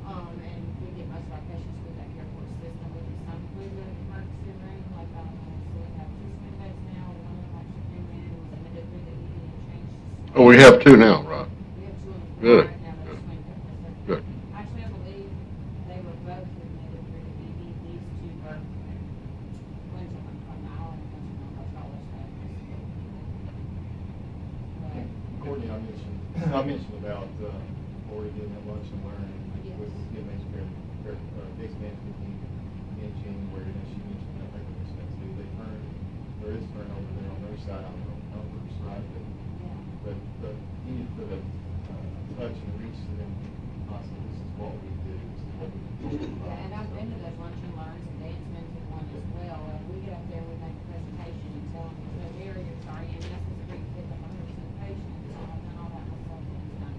And we get most of our patients through that airport system. We do some through the emergency room, like, so we have 2 swing beds now. One of them actually came in and was admitted through the ED and changed. Oh, we have 2 now, right? We have 2 on the floor Good. right now that are swing beds. Good. Actually, I believe they were both admitted through the ED. These 2 were, one's on the island, one's on the college side. But, Courtney, I mentioned about Lori getting that lunch and learn with CMH case management team in January, and she mentioned that like with respect to there is turnover there on their side. I don't know the numbers, right? But you need to put a touch and reach to them. Possibly, this is what we do. This is what we do. yeah, and I've been to those lunch and learns, and Dan's been to one as well. We get up there, we make a presentation and tell them, so here you're sorry, and this is great, pick up 100% patients. So I've done all that myself and done.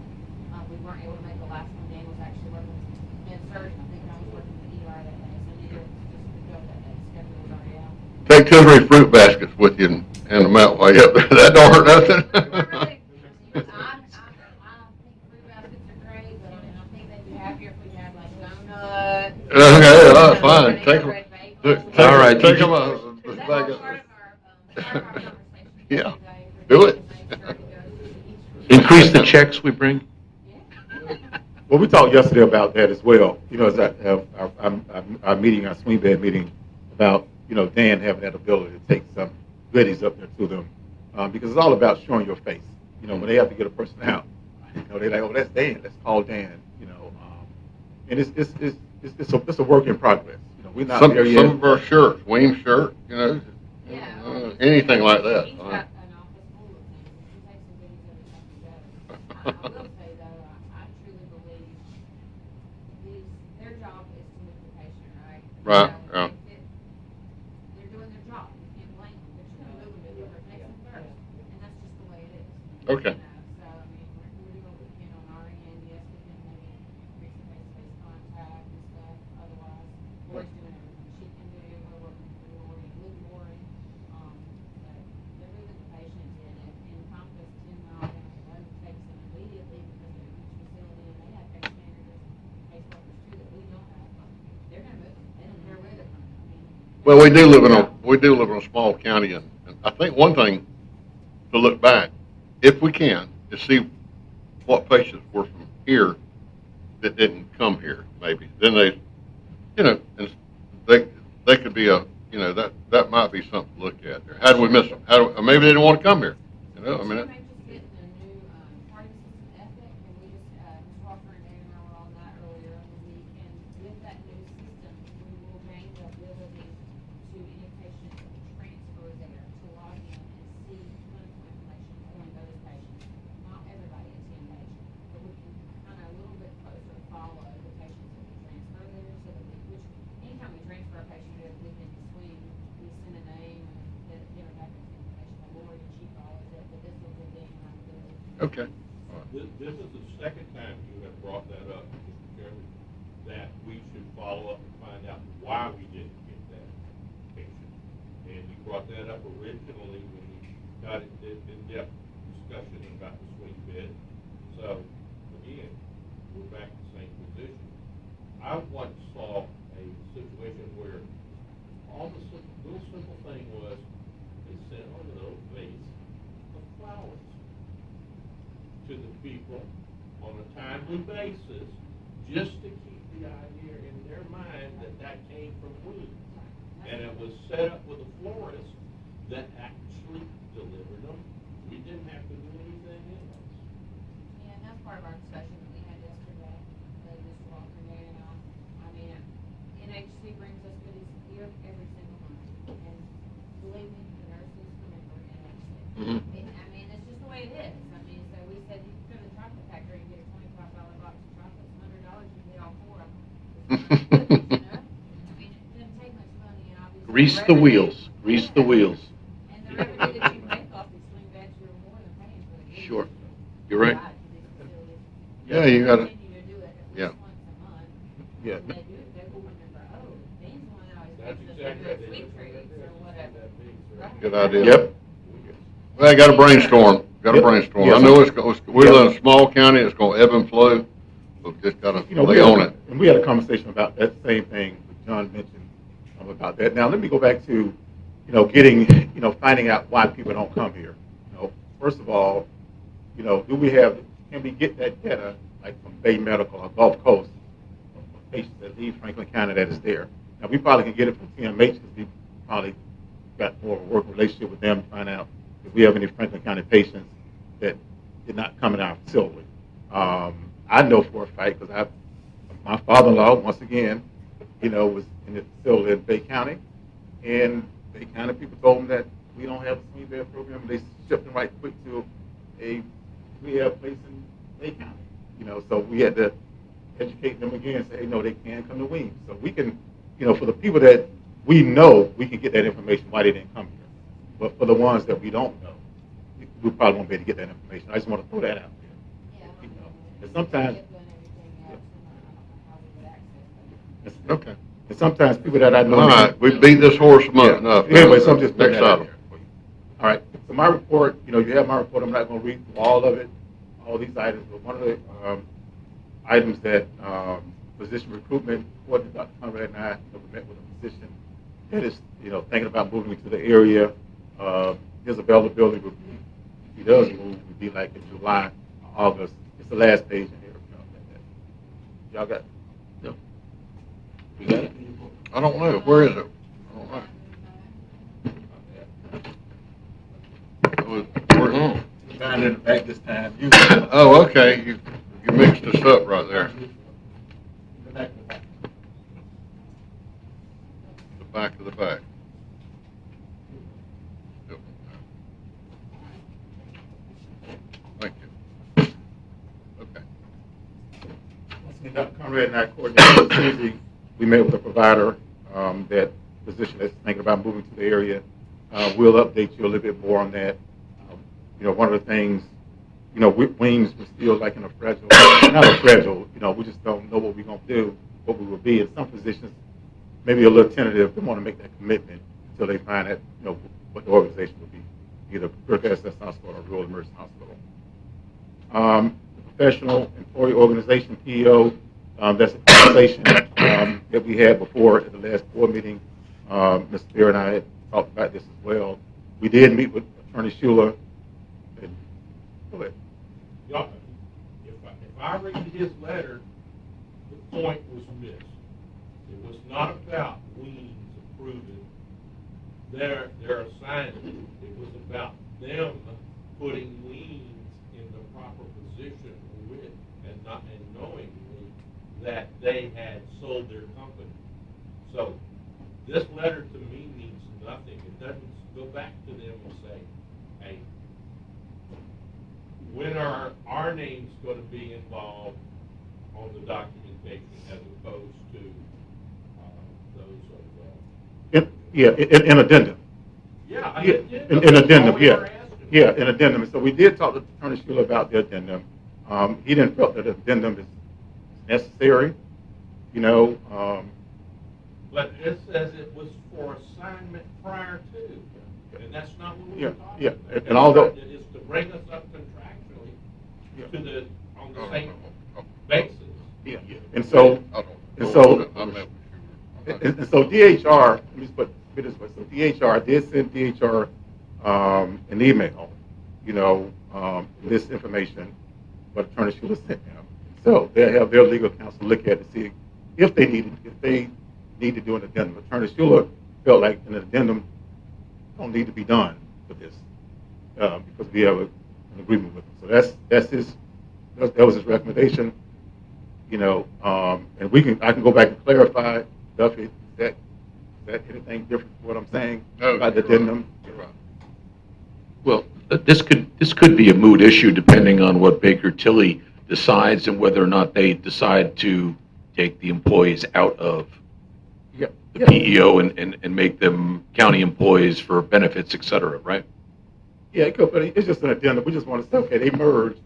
We weren't able to make the last one. Dan was actually working med surgeon. I think I was working with ER that day, so neither of us just go that day. Schedule was already out. Take 2 or 3 fruit baskets with you and hand them out while you're up there. That don't hurt nothing. I don't think fruit baskets are great, but I mean, I think they'd be happier if we had like donuts. Okay, fine. Take them. Red bagels. All right, Take you- them out. That's all part of our conversation Yeah, today. do it. Make sure it goes to each- Increase the checks we bring? Yeah. Well, we talked yesterday about that as well. You know, as our meeting, our swing bed meeting, about, you know, Dan having that ability to take some goodies up there to them, because it's all about showing your face. You know, when they have to get a person out, you know, they're like, oh, that's Dan. Let's call Dan. You know, and it's a work in progress. You know, we're not there yet. Some of our shirts, Weems shirt, you know, Yeah. anything like that. He's got an office full of things. He takes some videos every time he goes. I will say though, I truly believe their job is to move the patient, right? Right, So yeah. they're doing their job. You can't blame them. They're just moving it. Whoever takes them first, and that's just the way it is. Okay. You know, so I mean, we're doing what we can on our end. Yes, we can maybe increase the face-to-face contact and stuff. Otherwise, Lori's doing everything she can do. We're working with Lori and Luke Lori. But they're moving the patients in. And Compass 10 mile down the road takes them immediately because they're a huge facility and they have case managers, case workers too that we don't have. They're gonna move them. They don't care where they're from. I mean. Well, we do live in a small county, and I think one thing to look back, if we can, is see what patients were from here that didn't come here, maybe. Then they, you know, and they could be you know, that might be something to look at there. How do we miss them? Or maybe they didn't want to come here. You know, I mean, She may just get the new party system Epic, and we just, Ms. Walker and Dan and I were on that earlier in the week, and with that new system, we will gain the ability to any patient transfer there to log in and see clinical information on those patients. Not everybody is inpatient, but we can kind of a little bit closer follow the patients that we transfer there, so that which, anytime we transfer a patient within the swing, we send a name and get back information to Lori, and she follows it, but this will be Dan and I will. okay. This is the second time you have brought that up, Mr. Chairman, that we should follow up and find out why we didn't get that patient. And you brought that up originally when we got in-depth discussion about the swing bed. So, again, we're back to the same position. I once saw a situation where all the little simple thing was they sent a little vase of flowers to the people on a timely basis, just to keep the idea in their mind that that came from Weems. And it was set up with a florist that actually delivered them. We didn't have to do anything else. Yeah, and that's part of our discussion that we had yesterday, Mr. Walker, Dan and I mean, NHC brings us goodies here every single month, and believe me, the nurses remember NHC. Mhm. I mean, it's just the way it is. I mean, so we said, you can go to the chocolate factory and get a Grease the wheels, grease the wheels. And the revenue that you make off these swing beds, you're more than paying for the. Sure. You're right. Yeah, you gotta, Continue to do it at yeah. least once a month. Yeah. And they do it, they will remember, oh, Dean's the one that always That's makes us exactly do what the they sweet treats or whatever. Right. good idea. Yep. Well, I gotta brainstorm, gotta Yep. brainstorm. Yes. I know we're Yeah. in a small county, it's gonna ebb and flow, but just gotta You know, lay on it. and we had a conversation about that same thing that John mentioned about that. Now, let me go back to, finding out why people don't come here. First of all, can we get that data, like from Bay Medical or Gulf Coast, of patients that leave Franklin County that is there? Now, we probably can get it from TMH because we probably got more of a working relationship with them to find out if we have any Franklin County patients that did not come in our facility. I know for a fact because my father-in-law, once again, was in the facility in Bay County, and Bay County people told him that we don't have a swing bed program, and they shipped him right quick to a rehab place in Bay County. So we had to educate them again and say, hey, no, they can come to Weems. So we can, for the people that we know, we can get that information why they didn't come here. But for the ones that we don't know, we probably won't be able to get that information. I just want to throw that out there. And sometimes, Okay. and sometimes people that I know. All right, we beat this horse enough. Anyway, so I'm just putting Next that out item. there for you. All right, so my report, you have my report. I'm not going to read through all of it, all these items, but one of the items that physician recruitment, coordinator Dr. Conrad and I we met with a physician that is, thinking about moving to the area. His availability would be, if he does move, would be like in July, August. It's the last page in here. Y'all got it? No. You got it? I don't know, where is it? I don't know. Oh. Found it in the back this time. Oh, okay, you mixed us up right there. The back of the back. Yep. Thank you. Okay. Dr. Conrad and I coordinated Tuesday. We met with a provider, that physician that's thinking about moving to the area. We'll update you a little bit more on that. One of the things, Weems was still like in a fragile, not a fragile, we just don't know what we're going to do, what we will be. And some physicians, maybe a little tentative, they want to make that commitment until they find out, what the organization will be, either critical access hospital or rural emergency hospital. Professional Employee Organization, PEO, that's a conversation that we had before at the last board meeting. Mr. Beer and I had talked about this as well. We did meet with Attorney Schuler. Go ahead. Y'all, if I read his letter, the point was missed. It was not about Weems approving their assignment. It was about them putting Weems in the proper position with and knowingly that they had sold their company. So this letter to me means nothing. It doesn't go back to them and say, hey, when are our names going to be involved on the documentation as opposed to those of In addendum. Yeah, In addendum, yeah. Yeah, in addendum. So we did talk to Attorney Schuler about the addendum. He didn't feel that the addendum is necessary, But it says it was for assignment prior to, and that's not what we were talking about. Yeah, and although. It is to bring us up contractually to on the same Oh, basis. Yeah, and so, and so, and so DHR, let me just put it this way, so DHR did send DHR an email, this information, what Attorney Schuler sent them. So they have their legal counsel look at it to see if they need to do an addendum. Attorney Schuler felt like an addendum don't need to be done for this because we have an agreement with him. So that was his recommendation. And I can go back and clarify, Duffy, is that anything different from what I'm saying about the addendum? Well, this could be a moot issue depending on what Baker Tilly decides and whether or not they decide to take the employees out of the Yeah. PEO and make them county employees for benefits, et cetera, right? Yeah, it could, but it's just an addendum. We just want to say, okay, they merged.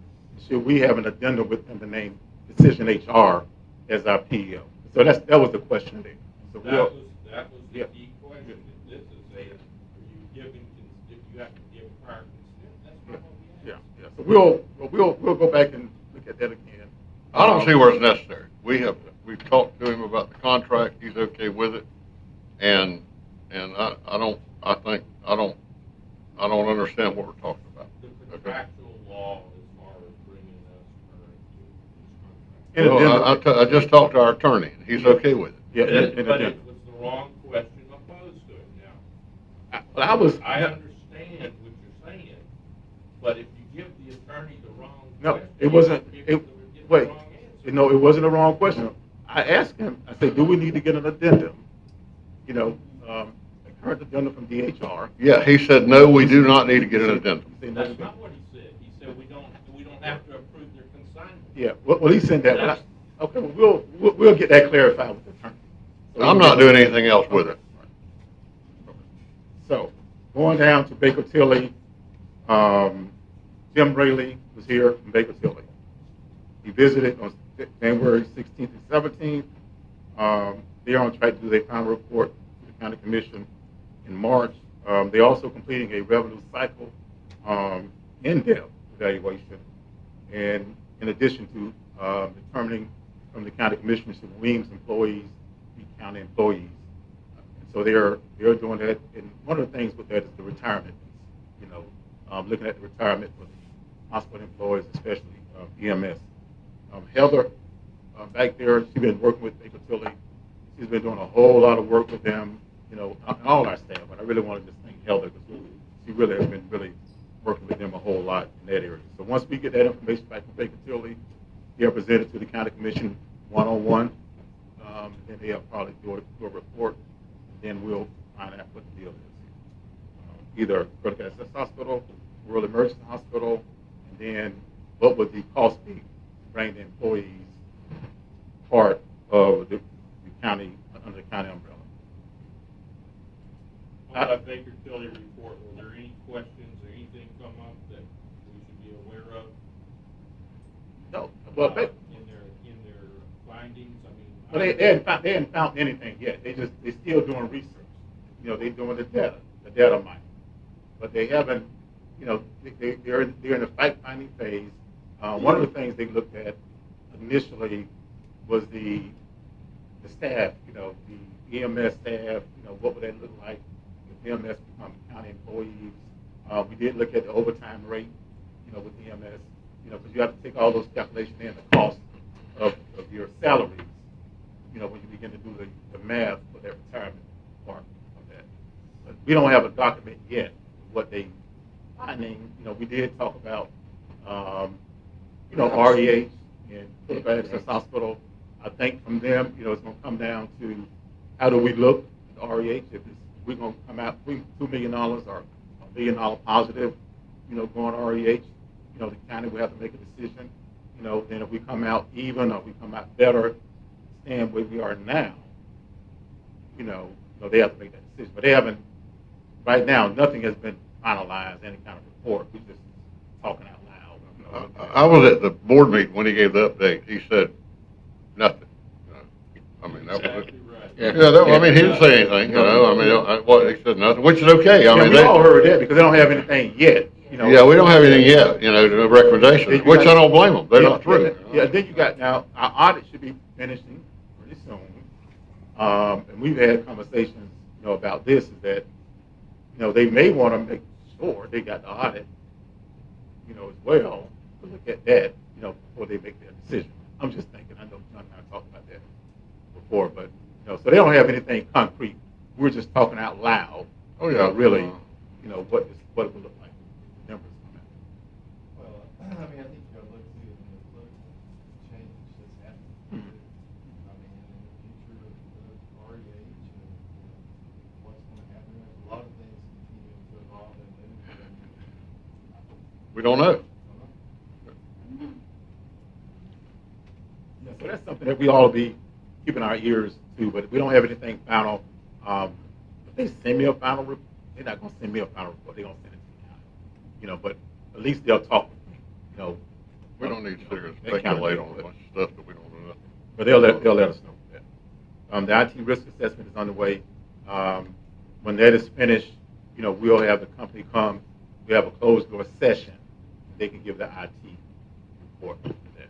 Should we have an addendum with them to name Decision HR as our PEO? So that was the question there. So That was the Yeah. key question. If this is a, are you giving, if you have to give prior consent, that's not what we Yeah, asked. yeah. So we'll go back and look at that again. I don't see where it's necessary. We've talked to him about the contract, he's okay with it, and I don't understand what we're talking about. The Okay. contractual law as far as bringing us current to this contract. In addendum. Well, I just talked to our attorney, and he's okay with it. Yeah, But it was the wrong question opposed to it now. I was. I understand what you're saying, but if you give the attorney the wrong No, question. it wasn't. you It, give the wait, wrong answer. no, it wasn't a wrong question. I asked him. I said, "Do we need to get an addendum? You know, a current addendum from DHR." Yeah, he said, no, we do not need to get an addendum. He said, "No, we That's don't." not what he said. He said we don't have to approve their consignment. Yeah, well, he sent that. But okay, well, we'll get that clarified with the attorney. So I'm not doing anything else with it. So, going down to Baker Tilly, Jim Rayleigh was here from Baker Tilly. He visited on January 16th and 17th. They're on track to do their final report to the county commission in March. They're also completing a revenue cycle in-depth evaluation, and in addition to determining from the county commissioners if Weems employees be county employees. So they're doing that, and one of the things with that is the retirement. You know, looking at the retirement for the hospital employees, especially EMS. Heather, back there, she's been working with Baker Tilly. She's been doing a whole lot of work with them. You know, all our staff. But I really want to just thank Heather because she really has been really working with them a whole lot in that area. So once we get that information back from Baker Tilly, they'll present it to the county commission one-on-one. Then they'll probably do a report. Then we'll find out what the deal is. Either critical access hospital, rural emergency hospital, and then what would the cost be to bring the employees part of the county, under the county umbrella. On that Baker Tilly report, were there any questions or anything come up that we should be aware of? No, well, In their findings, I mean. well, they hadn't found anything yet. They're still doing research. You know, they're doing the data mining, but they haven't. You know, they're in the fact-finding phase. One of the things they looked at initially was the staff. You know, the EMS staff. You know, what would that look like if EMS become county employees? We did look at the overtime rate. You know, with EMS. You know, because you have to take all those calculations in, the cost of your salaries. You know, when you begin to do the math for that retirement part of that. But we don't have a document yet what they finding. You know, we did talk about, you know, REH and Critical Access Hospital. I think from them, you know, it's going to come down to how do we look at REH, if we're going to come out $2 million or $1 billion positive, you know, going REH. You know, the county will have to make a decision. You know, then if we come out even or we come out better, and where we are now, you know, they have to make that decision. But they haven't, right now, nothing has been finalized, any kind of report. We're just talking out loud. I was at the board meeting when he gave the update. He said nothing. I mean, that was it. Exactly right. Yeah, I mean, he didn't say anything, you know, I mean, he said nothing, which is okay. I Yeah, mean, we all heard that because they don't have anything yet. You know. yeah, we don't have anything yet, you know, no recommendations, which I don't blame them. They're not through. Yeah, then you got, now, our audit should be finishing pretty soon. And we've had conversations, you know, about this, is that, you know, they may want to make sure they got the audit, you know, as well, to look at that, you know, before they make their decision. I'm just thinking, I know John and I talked about that before, but, you know, so they don't have anything concrete. We're just talking out loud. Oh, you yeah. know, really, you know, what it would look like. The numbers come out. Well, I mean, I think you gotta look to it and the political change that's happening. I mean, in the future of REH and what's gonna happen, there's a lot of things continuing to evolve and move. We don't know. Yeah, so that's something that we all be keeping our ears to, but we don't have anything final If they send me a final report, they're not gonna send me a final report, they're gonna send it to the county. But at least they'll talk with me, We don't need to sit here and that kind of speculate thing, on a but- bunch of stuff that we don't know nothing. But they'll let us know that. The IT risk assessment is underway. When that is finished, we'll have the company come, we have a closed door session, they can give the IT report to that.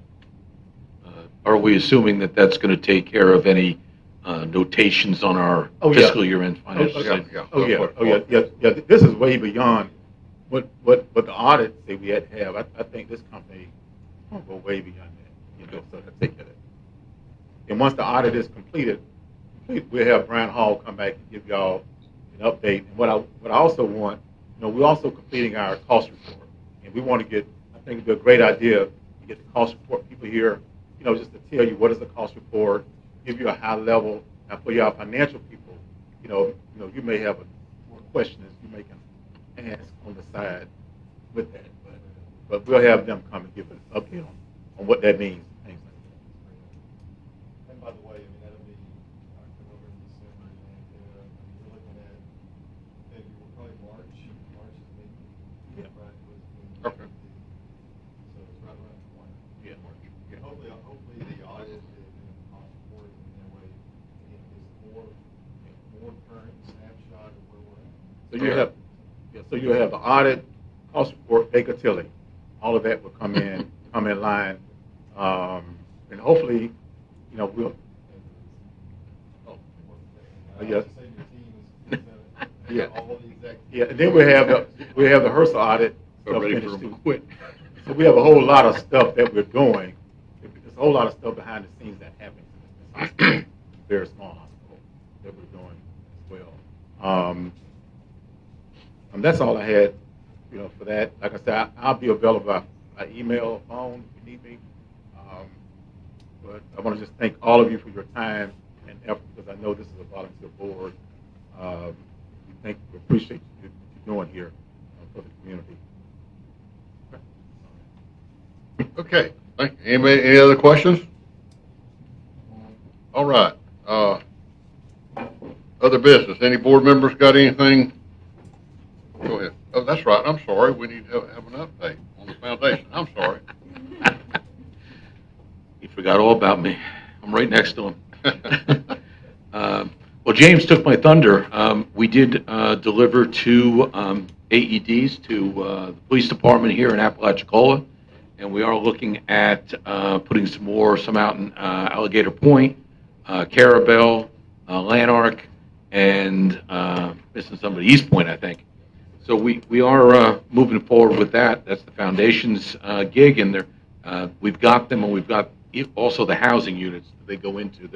Are we assuming that that's going to take care of any notations on our Oh, yeah. fiscal year-end financial yeah, statement? Yeah. This is way beyond what the audit said we had to have. I think this company will go way beyond that, so they'll take care of that. And once the audit is completed, we'll have Brian Hall come back and give y'all an update. And what I also want, we're also completing our cost report. And we want to get, I think it'd be a great idea to get the cost report people here, just to tell you what is the cost report, give you a high level. Now for y'all financial people, you may have more questions you may can ask on the side with that. But we'll have them come and give an update on what that means, things like that. And by the way, that'll be October and December, and we're looking at maybe probably March is maybe. Yeah. Right, Okay. so it's right around the corner. Yeah. And hopefully the audit and the cost report in that way is more current snapshot of where we're at. So you have the audit, cost report, Baker Tilly, all of that will come in line, and hopefully, we'll. Oh, yes. Say your team is Yeah. all the executives. Yeah, and then we have the HRSA audit. I'm stuff ready for finished them to too. quit. So we have a whole lot of stuff that we're doing. There's a whole lot of stuff behind the scenes that happens in this hospital, very small hospital that we're doing as well. And that's all I had, for that. Like I said, I'll be available by email or phone if you need me. But I want to just thank all of you for your time and effort, because I know this is a volunteer board. We appreciate what you're doing here for the community. Okay, thank you. Anybody, any other questions? All right, other business, any board members got anything? Go ahead. Oh, that's right, I'm sorry, we need to have an update on the foundation, I'm sorry. He forgot all about me. I'm right next to him. Well, James took my thunder. We did deliver two AEDs to the police department here in Apalachicola, and we are looking at putting some out in Alligator Point, Carabel, Lanark, and missing somebody, East Point, I think. So we are moving forward with that. That's the foundation's gig, and we've got them, and we've got also the housing units that they go into.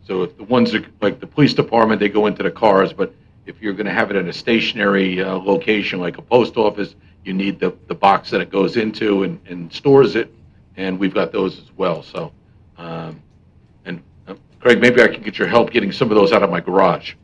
So if the ones are like the police department, they go into the cars, but if you're going to have it at a stationary location like a post office, you need the box that it goes into and stores it, and we've got those as well. So, and Craig, maybe I can get your help getting some of those out of my garage.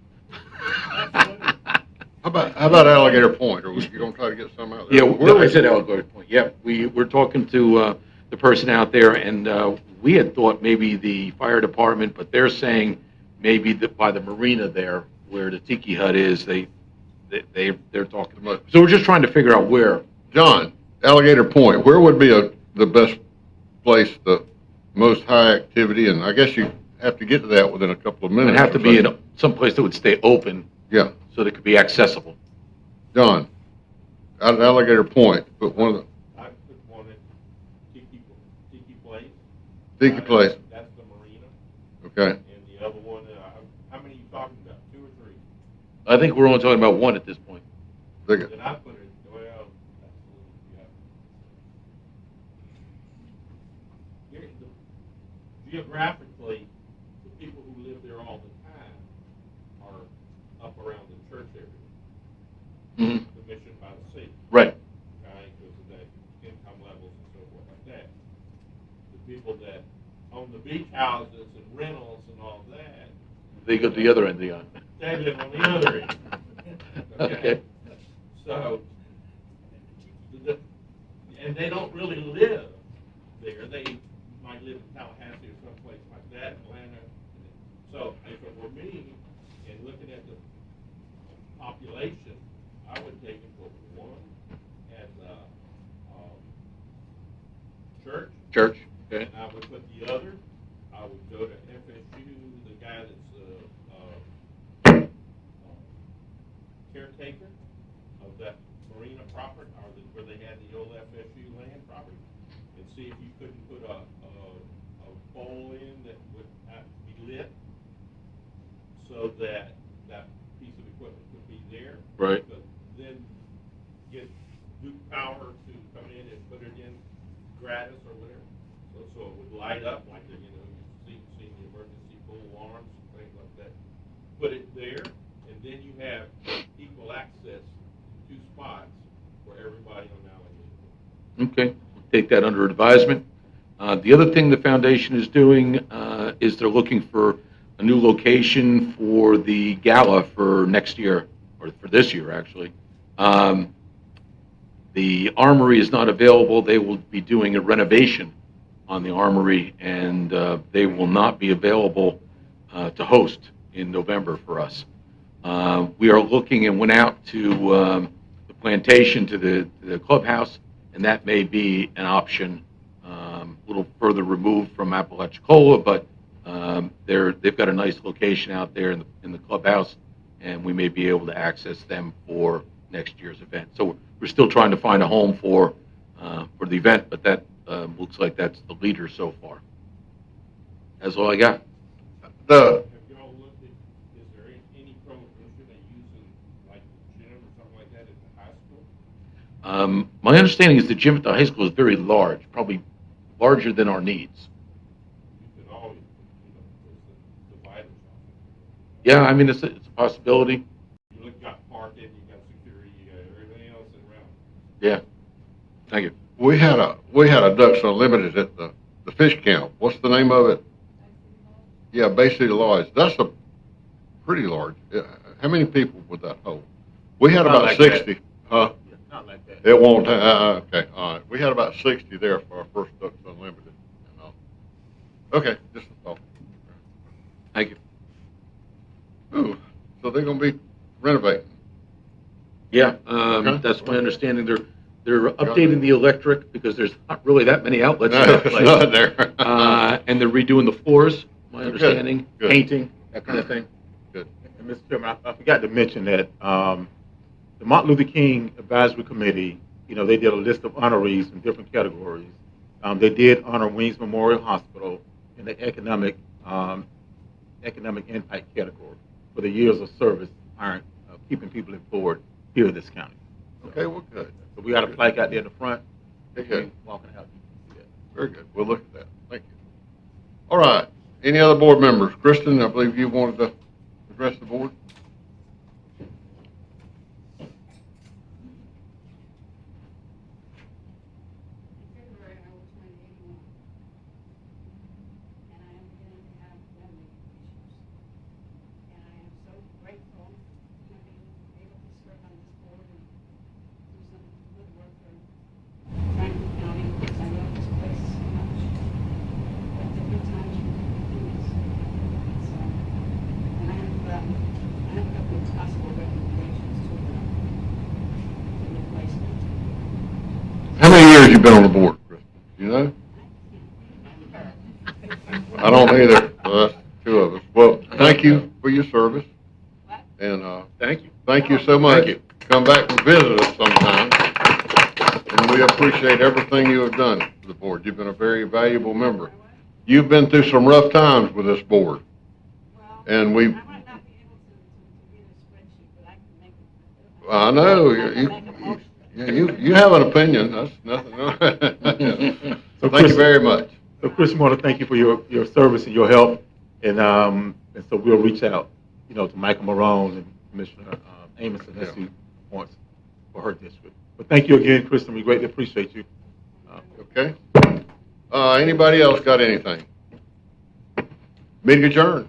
How about Alligator Point, or you gonna try to get some out there? Yeah, I said Alligator Point. Yeah, we're talking to the person out there, and we had thought maybe the fire department, but they're saying maybe by the marina there, where the Tiki Hut is, they're talking about. So we're just trying to figure out where. John, Alligator Point, where would be the best place, the most high activity, and I guess you have to get to that within a couple of It minutes. would have to be in some place that would stay open, Yeah, so that it could be accessible. John, out at Alligator Point, put one of the, I put one at Tiki Place. Tiki Place, That's the marina. okay? And the other one, how many are you talking about, 2 or 3? I think we're only talking about one at this point. Dig it. Then I put it, well, yeah. Geographically, the people who live there all the time are up around the church area, Mhm. commissioned by the city. Right. Okay, because of the income levels and so forth like that. The people that own the beach houses and rentals and all that, They go to the other end of the island. they live on the other end. Okay. So, and they don't really live there. They might live in Tallahassee or someplace like that, Atlanta. So if it were me, And looking at the population, I would take it for one at the church. Church, okay. And I would put the other, I would go to FSU, the guy that's caretaker of that marina property, or where they had the old FSU land property, and see if you couldn't put a pole in that would have to be lit, so that that piece of equipment would be there. Right. But then get Duke Power to come in and put it in gratis or whatever, so it would light up like the, you see the emergency pool alarms, things like that. Put it there, and then you have equal access to 2 spots for everybody on Alligator. Okay, we'll take that under advisement. The other thing the foundation is doing is they're looking for a new location for the gala for next year, or for this year, actually. The Armory is not available. They will be doing a renovation on the Armory, and they will not be available to host in November for us. We are looking and went out to the plantation, to the clubhouse, and that may be an option a little further removed from Apalachicola, but they've got a nice location out there in the clubhouse, and we may be able to access them for next year's event. So we're still trying to find a home for the event, but that looks like that's the leader so far. That's all I got. The, Have y'all looked at, is there any prohibition they using like the gym or something like that at the high school? My understanding is the gym at the high school is very large, probably larger than our needs. You could always, put the dividers on. Yeah, I mean, it's a possibility. You got parking, you got security, you got everything else around. Yeah. Thank you. we had a Ducks Unlimited at the fish camp. What's the name of it? Yeah, Bay City Lodge. That's a pretty large. How many people would that hold? We had Not about like 60. that. Huh? Yeah, not like that. It won't. Okay. All right. We had about 60 there for our first Ducks Unlimited. You know. Okay. Just a thought. Thank you. Ooh. So they're going to be renovating. Yeah, Okay. that's my understanding. They're updating the electric because there's not really that many outlets in No, that it's place. not there. And they're redoing the floors, my Good, understanding, good. painting, that kind of thing. Good. And Mr. Chairman, I forgot to mention that the Martin Luther King Advisory Committee, they did a list of honorees in different categories. They did honor Weems Memorial Hospital in the economic impact category for the years of service, keeping people employed here in this county. Okay. Well, good. So we got a plaque out there in the front. Okay, good. Walking out, you can see that. Very good. We'll look at that. Thank you. All right. Any other board members? Kristen, I believe you wanted to address the board. February, I will turn 81. And I am beginning to have memory issues. And I am so grateful to be able to serve on this board and do some good work for Franklin County, because I love this place so much. But the good times were good things. So, and I have a couple of possible recommendations to replace me. How many years you been on the board, Kristen? You know? I don't either. So that's two of us. Well, thank you for your service. And Thank you. thank you so much. Thank you. Come back and visit us sometime. And we appreciate everything you have done for the board. You've been a very valuable member. You've been through some rough times with this board. Well, And we, I might not be able to read a spreadsheet, but I can make it. I know, I can make a motion. you have an opinion. That's nothing. So Thank you Chris- very much. So Chris, we want to thank you for your service and your help. And so we'll reach out, to Michael Marone and Commissioner Amison as to points for her district. But thank you again, Chris, and we greatly appreciate you. Okay. Anybody else got anything? Meeting adjourned.